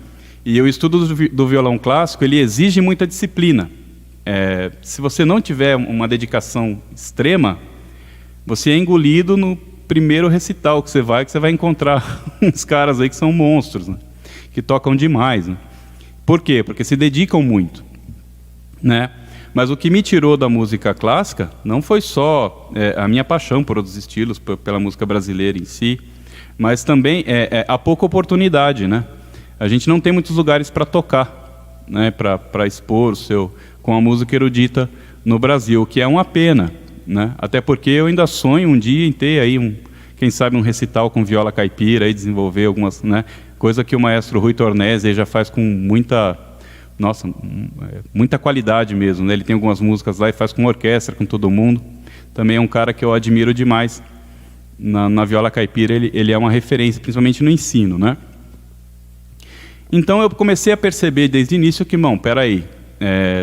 E o estudo do violão clássico, ele exige muita disciplina. Se você não tiver uma dedicação extrema, você é engolido no primeiro recital que você vai encontrar uns caras aí que são monstros, né? Que tocam demais, né? Por quê? Porque se dedicam muito, né? Mas o que me tirou da música clássica não foi só a minha paixão por outros estilos, pela música brasileira em si, mas também a pouca oportunidade, né? A gente não tem muitos lugares para tocar, né? Para expor com a música erudita no Brasil, o que é uma pena, né? Até porque eu ainda sonho um dia em ter aí quem sabe um recital com viola caipira e desenvolver algumas, né? Coisa que o maestro Rui Tornese já faz com muita qualidade mesmo, né? Ele tem algumas músicas lá e faz com orquestra, com todo mundo. Também é um cara que eu admiro demais na viola caipira. Ele é uma referência, principalmente no ensino, né? Então eu comecei a perceber desde o início que, peraí,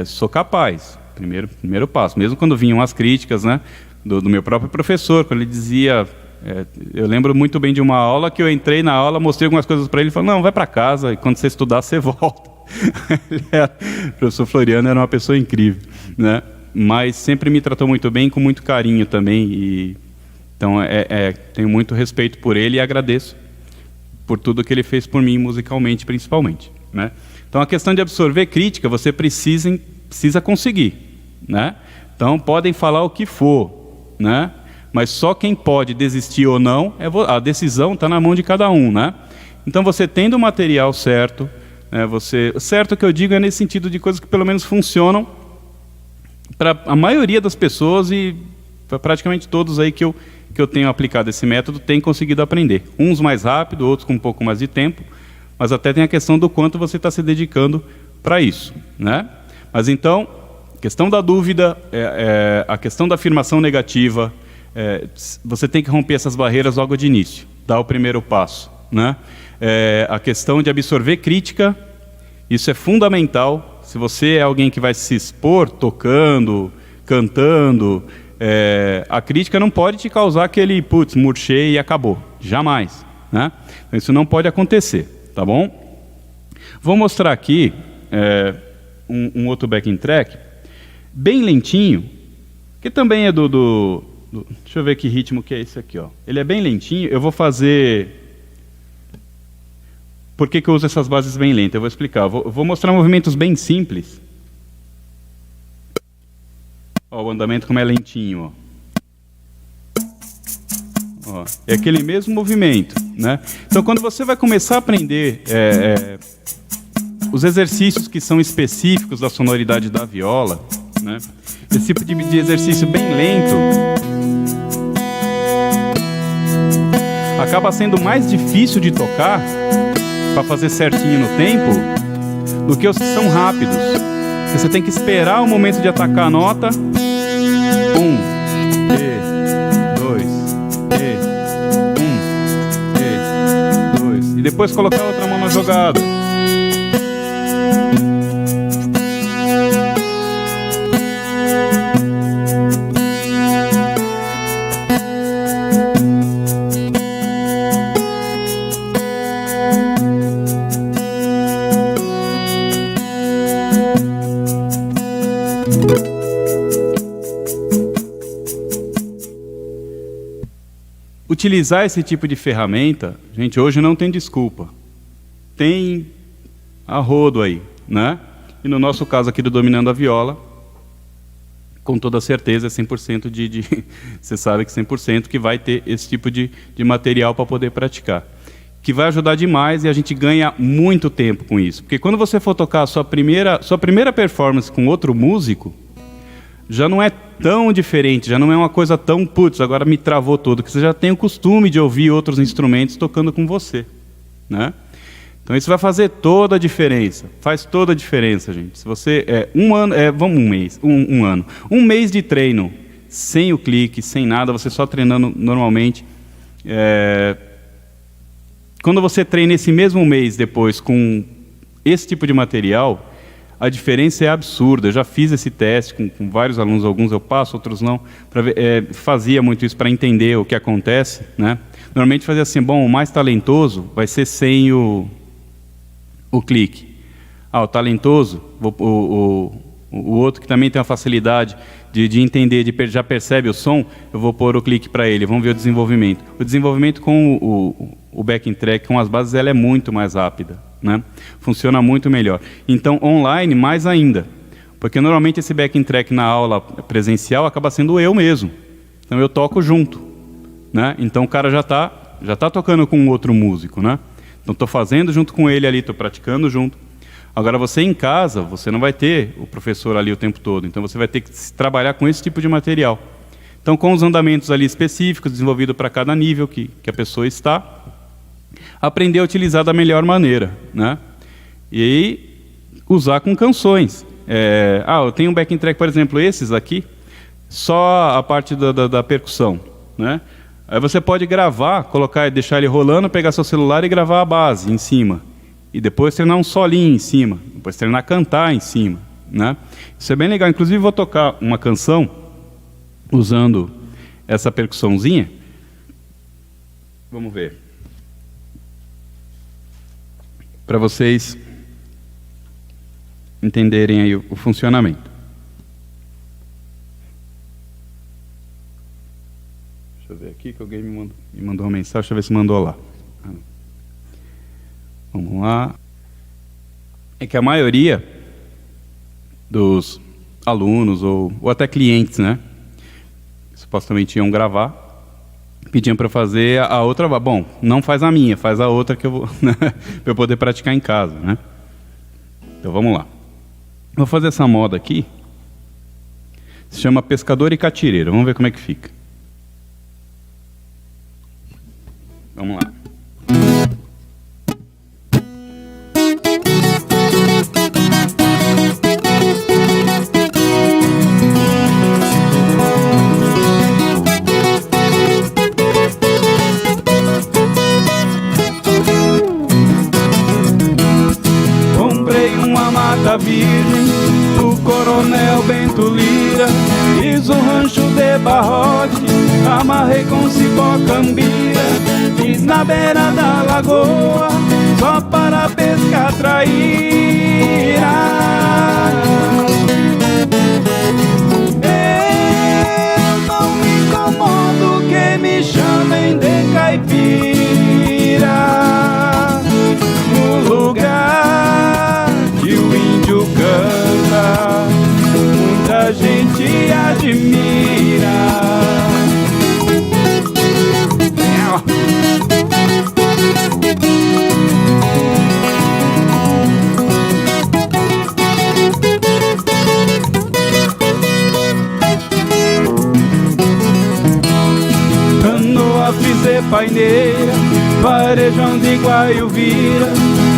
sou capaz. Primeiro passo. Mesmo quando vinham as críticas, né, do meu próprio professor, quando ele dizia... eu lembro muito bem de uma aula que eu entrei na aula, mostrei algumas coisas para ele e falei, não, vai para casa, e quando você estudar, você volta. O professor Floriano era uma pessoa incrível, né? Mas sempre me tratou muito bem, com muito carinho também. Então, tenho muito respeito por ele e agradeço por tudo que ele fez por mim, musicalmente, principalmente, né? Então, a questão de absorver crítica, você precisa conseguir, né? Então, podem falar o que for, né? Mas só quem pode desistir ou não, a decisão está na mão de cada um, né? Então, você tendo o material certo, certo que eu digo é nesse sentido de coisas que pelo menos funcionam para a maioria das pessoas e para praticamente todos aí que eu tenho aplicado esse método, têm conseguido aprender. Uns mais rápido, outros com um pouco mais de tempo, mas até tem a questão do quanto você está se dedicando para isso, né? Mas então, a questão da dúvida, a questão da afirmação negativa, você tem que romper essas barreiras logo de início, dar o primeiro passo, né? A questão de absorver crítica, isso é fundamental. Se você é alguém que vai se expor tocando, cantando, a crítica não pode te causar aquele, putz, murchei e acabou. Jamais, né? Então, isso não pode acontecer, tá bom? Vou mostrar aqui um outro backing track, bem lentinho, que também é deixa eu ver que ritmo que é esse aqui, ó. Ele é bem lentinho, eu vou fazer... Por que eu uso essas bases bem lentas? Eu vou explicar. Eu vou mostrar movimentos bem simples. Ó, o andamento como é lentinho. Ó, é aquele mesmo movimento, né? Então, quando você vai começar a aprender os exercícios que são específicos da sonoridade da viola, né? Esse tipo de exercício bem lento acaba sendo mais difícil de tocar para fazer certinho no tempo do que os que são rápidos. Porque você tem que esperar o momento de atacar a nota. 1, E, 2, E, 1, E, 2. E depois colocar a outra mão na jogada. utilizar esse tipo de ferramenta, gente, hoje não tem desculpa. Tem a rodo aí, né? E no nosso caso aqui do Dominando a Viola, com toda certeza é 100% você sabe que 100% que vai ter esse tipo de material para poder praticar. Que vai ajudar demais e a gente ganha muito tempo com isso. Porque quando você for tocar a sua primeira performance com outro músico, já não é tão diferente, já não é uma coisa tão, putz, agora me travou todo, que você já tem o costume de ouvir outros instrumentos tocando com você, né? Então isso vai fazer toda a diferença, faz toda a diferença, gente. Se você, um mês de treino, sem o clique, sem nada, você só treinando normalmente, quando você treina esse mesmo mês depois com esse tipo de material, a diferença é absurda. Eu já fiz esse teste com vários alunos, alguns eu passo, outros não. Fazia muito isso para entender o que acontece, né? Normalmente fazia assim, bom, o mais talentoso vai ser sem o clique. O talentoso, o outro que também tem uma facilidade de entender, já percebe o som, eu vou pôr o clique para ele, vamos ver o desenvolvimento. O desenvolvimento com o backing track, com as bases, ela é muito mais rápida, né? Funciona muito melhor. Então, online, mais ainda. Porque normalmente esse backing track na aula presencial acaba sendo eu mesmo. Então eu toco junto, né? Então o cara já tá tocando com um outro músico, né? Então estou fazendo junto com ele ali, estou praticando junto. Agora você em casa, você não vai ter o professor ali o tempo todo. Então você vai ter que trabalhar com esse tipo de material. Então com os andamentos ali específicos, desenvolvido para cada nível que a pessoa está, aprender a utilizar da melhor maneira, né? E aí, usar com canções. Eu tenho um backing track, por exemplo, esses aqui, só a parte da percussão, né? Aí você pode gravar, deixar ele rolando, pegar seu celular e gravar a base em cima. E depois treinar um solinho em cima, depois treinar a cantar em cima, né? Isso é bem legal. Inclusive vou tocar uma canção usando essa percussãozinha. Vamos ver. Para vocês entenderem aí o funcionamento. Deixa eu ver aqui que alguém me mandou uma mensagem, deixa eu ver se mandou lá. Vamos lá. É que a maioria dos alunos ou até clientes, né, supostamente iam gravar, pediam para fazer a outra. Bom, não faz a minha, faz a outra que eu vou, né, para eu poder praticar em casa, né? Então vamos lá. Vou fazer essa moda aqui. Se chama Pescador e Catireiro. Vamos ver como é que fica. Vamos lá. Virgem do Coronel Bento Lira, fiz um rancho de barrote, amarrei com cipó cambira, fiz na beira da lagoa, só para pescar traíra. Eu não me incomodo que me chamem de caipira, no lugar que o índio canta, muita gente admira. Canoa fiz de paineira, varejão de Guaiuvira,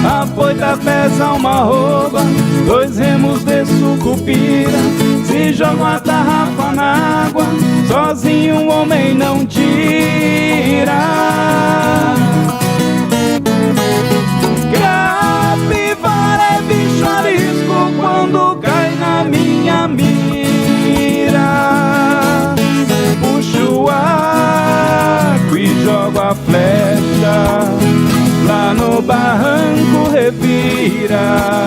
a poita pesa uma arroba, 2 remos de sucupira. Se joga uma tarrafa na água, sozinho um homem não tira. Capivara é bicho arisco quando cai na minha mira. Puxo o arco e jogo a flecha, lá no barranco revira.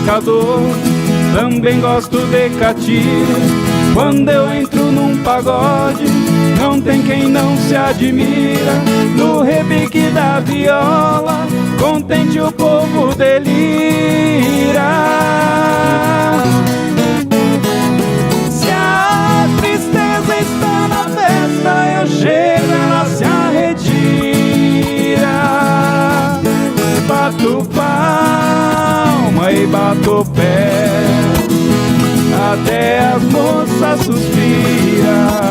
pescador, também gosto de catira. Quando eu entro num pagode, não tem quem não se admira. No repique da viola, contente o povo delira. Se a tristeza está na festa, eu chego, ela se arretira. Bato palma e bato pé, até as moças suspiram.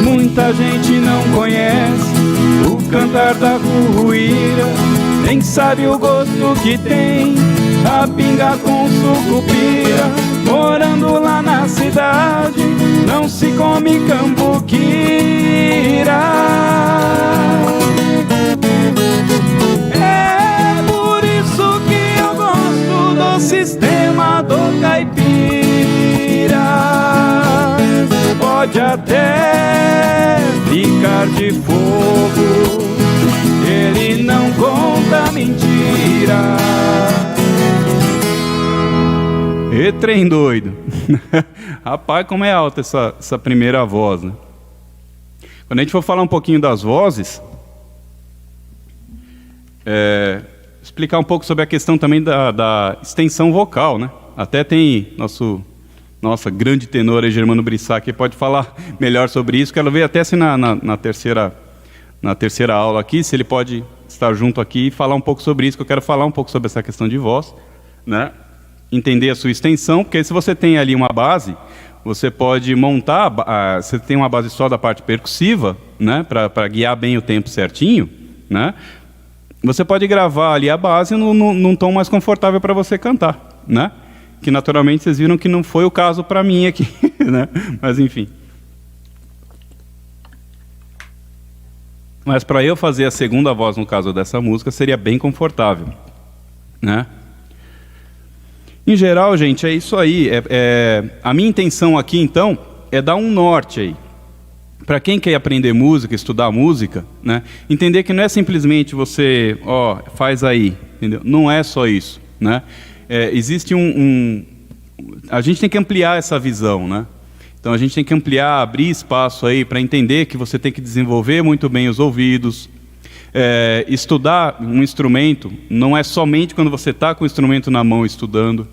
Muita gente não conhece o cantar da curruíra, nem sabe o gosto que tem a pinga com sucupira. Morando lá na cidade, não se come cambuquira. É por isso que eu gosto do sistema do caipira. Pode até ficar de fogo, ele não conta mentira. E trem doido. Rapaz, como é alta essa primeira voz, né? Quando a gente for falar um pouquinho das vozes, explicar um pouco sobre a questão também da extensão vocal, né? Até tem nossa grande tenor aí, Germano Brissac, que pode falar melhor sobre isso. Quero ver até se na terceira aula aqui, se ele pode estar junto aqui e falar um pouco sobre isso, que eu quero falar um pouco sobre essa questão de voz, né? Entender a sua extensão, porque se você tem ali uma base, você pode montar, você tem uma base só da parte percussiva, né, para guiar bem o tempo certinho, né? Você pode gravar ali a base num tom mais confortável para você cantar, né? Que naturalmente vocês viram que não foi o caso para mim aqui, né? Mas enfim. Mas para eu fazer a segunda voz no caso dessa música seria bem confortável, né? Em geral, gente, é isso aí. A minha intenção aqui, então, é dar um norte aí. Para quem quer aprender música, estudar música, né? Entender que não é simplesmente você, faz aí, entendeu? Não é só isso, né? Existe a gente tem que ampliar essa visão, né? Então a gente tem que ampliar, abrir espaço aí para entender que você tem que desenvolver muito bem os ouvidos. Estudar um instrumento não é somente quando você está com o instrumento na mão estudando.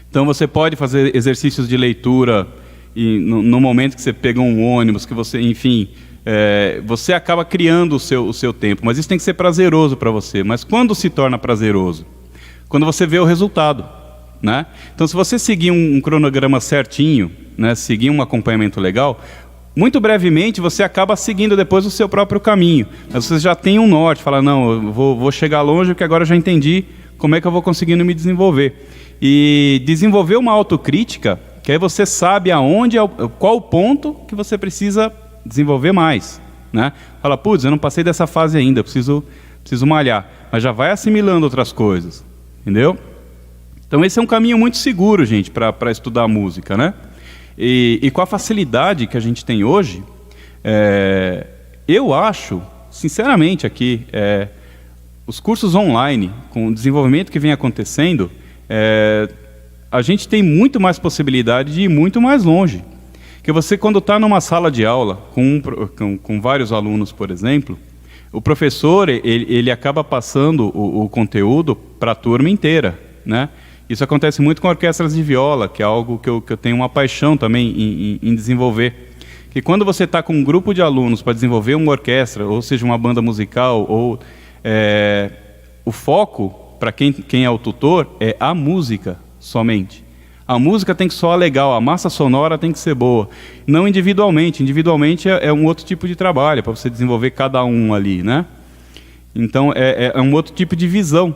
Então você pode fazer exercícios de leitura e no momento que você pega um ônibus, que você, enfim, você acaba criando o seu tempo. Mas isso tem que ser prazeroso para você. Mas quando se torna prazeroso? Quando você vê o resultado, né? Então se você seguir um cronograma certinho, né, seguir um acompanhamento legal, muito brevemente você acaba seguindo depois o seu próprio caminho. Mas você já tem um norte, fala, não, eu vou chegar longe porque agora eu já entendi como é que eu vou conseguindo me desenvolver. E desenvolver uma autocrítica, que aí você sabe qual o ponto que você precisa desenvolver mais, né? Fala, putz, eu não passei dessa fase ainda, preciso malhar. Mas já vai assimilando outras coisas, entendeu? Então esse é um caminho muito seguro, gente, para estudar música, né? E com a facilidade que a gente tem hoje, eu acho, sinceramente aqui, os cursos online, com o desenvolvimento que vem acontecendo, a gente tem muito mais possibilidade de ir muito mais longe. Porque você, quando está numa sala de aula, com vários alunos, por exemplo, o professor ele acaba passando o conteúdo para a turma inteira, né? Isso acontece muito com orquestras de viola, que é algo que eu tenho uma paixão também em desenvolver. Que quando você está com um grupo de alunos para desenvolver uma orquestra, ou seja, uma banda musical, o foco, para quem é o tutor, é a música somente. A música tem que soar legal, a massa sonora tem que ser boa. Não individualmente. Individualmente é um outro tipo de trabalho, para você desenvolver cada um ali, né? Então, é um outro tipo de visão,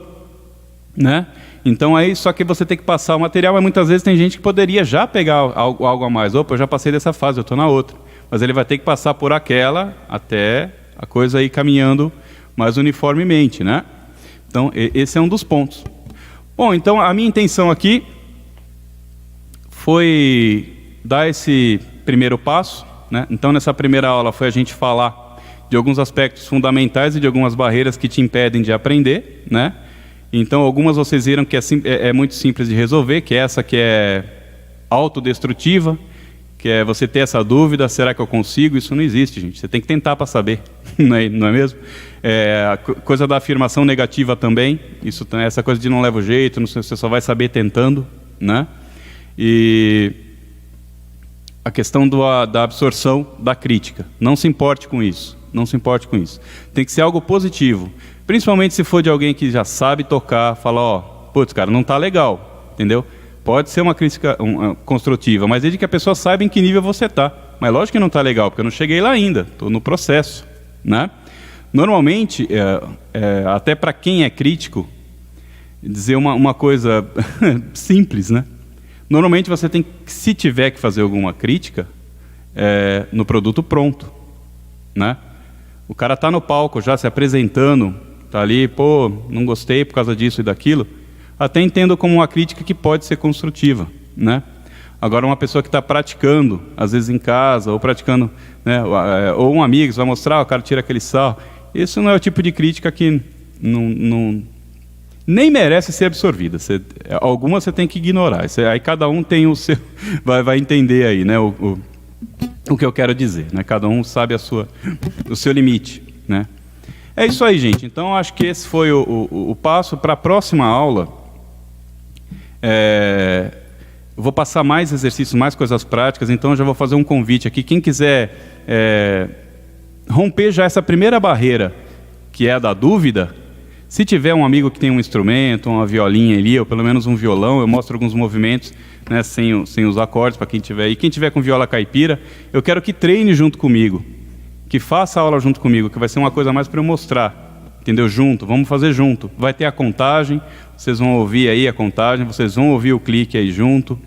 né? Então aí só que você tem que passar o material, mas muitas vezes tem gente que poderia já pegar algo a mais. Opa, eu já passei dessa fase, eu estou na outra. Mas ele vai ter que passar por aquela até a coisa ir caminhando mais uniformemente, né? Então esse é um dos pontos. Bom, então a minha intenção aqui foi dar esse primeiro passo, né? Então nessa primeira aula foi a gente falar de alguns aspectos fundamentais e de algumas barreiras que te impedem de aprender, né? Então algumas vocês viram que é muito simples de resolver, que é essa que é autodestrutiva, que é você ter essa dúvida, será que eu consigo? Isso não existe, gente. Você tem que tentar para saber, não é mesmo? A coisa da afirmação negativa também, essa coisa de não leva o jeito, você só vai saber tentando, né? E a questão da absorção da crítica. Não se importe com isso, não se importe com isso. Tem que ser algo positivo, principalmente se for de alguém que já sabe tocar, fala, ó, putz, cara, não tá legal, entendeu? Pode ser uma crítica construtiva, mas desde que a pessoa saiba em que nível você está. Mas lógico que não está legal, porque eu não cheguei lá ainda, estou no processo, né? Normalmente, até para quem é crítico, dizer uma coisa simples, né? Normalmente você tem que, se tiver que fazer alguma crítica, no produto pronto, né? O cara está no palco já se apresentando, está ali, pô, não gostei por causa disso e daquilo, até entendo como uma crítica que pode ser construtiva, né? Agora, uma pessoa que está praticando, às vezes em casa, ou praticando, né, ou um amigo, você vai mostrar, o cara tira aquele sarro, isso não é o tipo de crítica que nem merece ser absorvida. Algumas você tem que ignorar. Aí cada um tem o seu, vai entender aí, né, o que eu quero dizer, né? Cada um sabe o seu limite, né? É isso aí, gente. Então, acho que esse foi o passo para a próxima aula. Eu vou passar mais exercícios, mais coisas práticas, então eu já vou fazer um convite aqui. Quem quiser romper já essa primeira barreira, que é a da dúvida, se tiver um amigo que tem um instrumento, uma violinha ali, ou pelo menos um violão, eu mostro alguns movimentos, né, sem os acordes, para quem tiver. E quem tiver com viola caipira, eu quero que treine junto comigo, que faça a aula junto comigo, que vai ser uma coisa mais para eu mostrar, entendeu? Junto, vamos fazer junto. Vai ter a contagem, vocês vão ouvir aí a contagem, vocês vão ouvir o clique aí junto,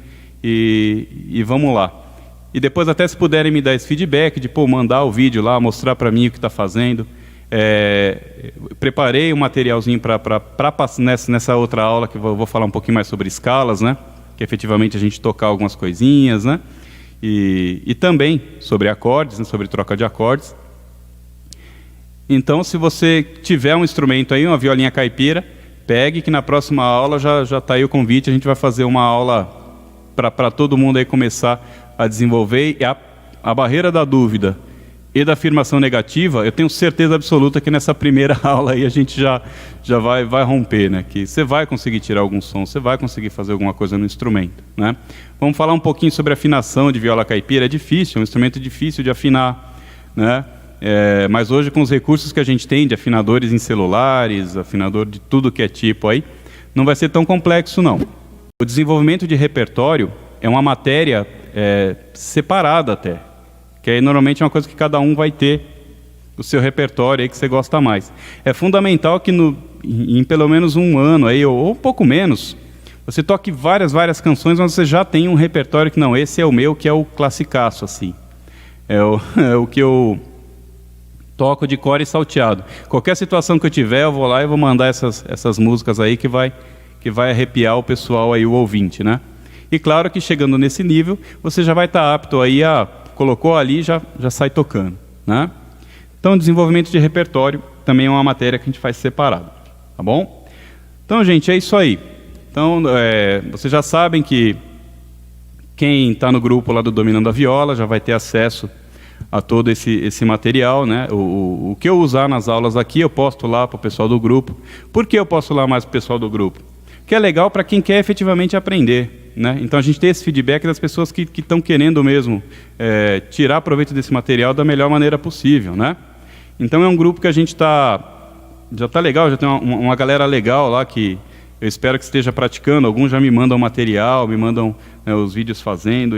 e vamos lá. E depois até se puderem me dar esse feedback, de mandar o vídeo lá, mostrar para mim o que está fazendo. Preparei um materialzinho para nessa outra aula, que eu vou falar um pouquinho mais sobre escalas, né? Que efetivamente a gente tocar algumas coisinhas, né? E também sobre acordes, né? Sobre troca de acordes. Então, se você tiver um instrumento aí, uma violinha caipira, pegue, que na próxima aula já está aí o convite. A gente vai fazer uma aula para todo mundo aí começar a desenvolver. E a barreira da dúvida e da afirmação negativa, eu tenho certeza absoluta que nessa primeira aula aí a gente já vai romper, né? Que você vai conseguir tirar algum som, você vai conseguir fazer alguma coisa no instrumento, né? Vamos falar um pouquinho sobre afinação de viola caipira. É difícil, é um instrumento difícil de afinar, né? Mas hoje, com os recursos que a gente tem de afinadores em celulares, afinador de tudo que é tipo aí, não vai ser tão complexo, não. O desenvolvimento de repertório é uma matéria separada até, que aí normalmente é uma coisa que cada um vai ter o seu repertório aí que você gosta mais. É fundamental que em pelo menos um ano aí, ou um pouco menos, você toque várias canções, mas você já tem um repertório que não, esse é o meu, que é o classicaço, assim. É o que eu toco de cor e salteado. Qualquer situação que eu tiver, eu vou lá e vou mandar essas músicas aí que vai arrepiar o pessoal aí, o ouvinte, né? E claro que chegando nesse nível, você já vai estar apto aí colocou ali, já sai tocando, né? Então, desenvolvimento de repertório também é uma matéria que a gente faz separado, tá bom? Então, gente, é isso aí. Então, vocês já sabem que quem está no grupo lá do Dominando a Viola já vai ter acesso a todo esse material, né? O que eu usar nas aulas aqui, eu posto lá para o pessoal do grupo. Por que eu posto lá mais para o pessoal do grupo? Que é legal para quem quer efetivamente aprender, né? Então a gente tem esse feedback das pessoas que estão querendo mesmo tirar proveito desse material da melhor maneira possível, né? Então é um grupo que a gente já está legal, já tem uma galera legal lá que eu espero que esteja praticando. Alguns já me mandam material, me mandam, né, os vídeos fazendo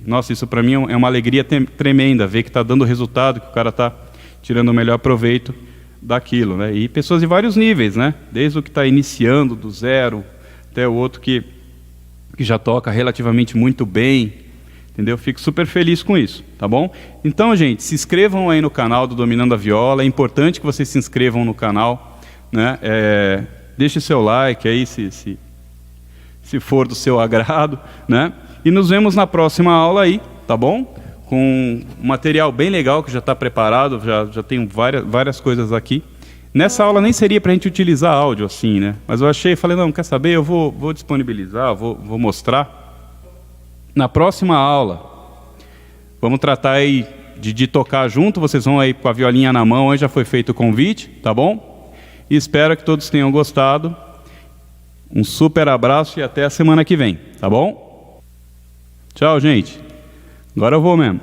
nossa, isso para mim é uma alegria tremenda, ver que está dando resultado, que o cara está tirando o melhor proveito daquilo, né? E pessoas de vários níveis, né? Desde o que está iniciando do zero até o outro que já toca relativamente muito bem, entendeu? Fico super feliz com isso, tá bom? Então, gente, se inscrevam aí no canal do Dominando a Viola. É importante que vocês se inscrevam no canal, né? Deixe seu like aí, se se for do seu agrado, né? E nos vemos na próxima aula aí, tá bom? Com um material bem legal que já está preparado, já tenho várias coisas aqui. Nessa aula nem seria para a gente utilizar áudio assim, né? Mas eu falei, não, quer saber? Eu vou disponibilizar, vou mostrar. Na próxima aula, vamos tratar aí de tocar junto, vocês vão aí com a violinha na mão, aí já foi feito o convite, tá bom? E espero que todos tenham gostado. Um super abraço e até a semana que vem, tá bom? Tchau, gente. Agora eu vou mesmo.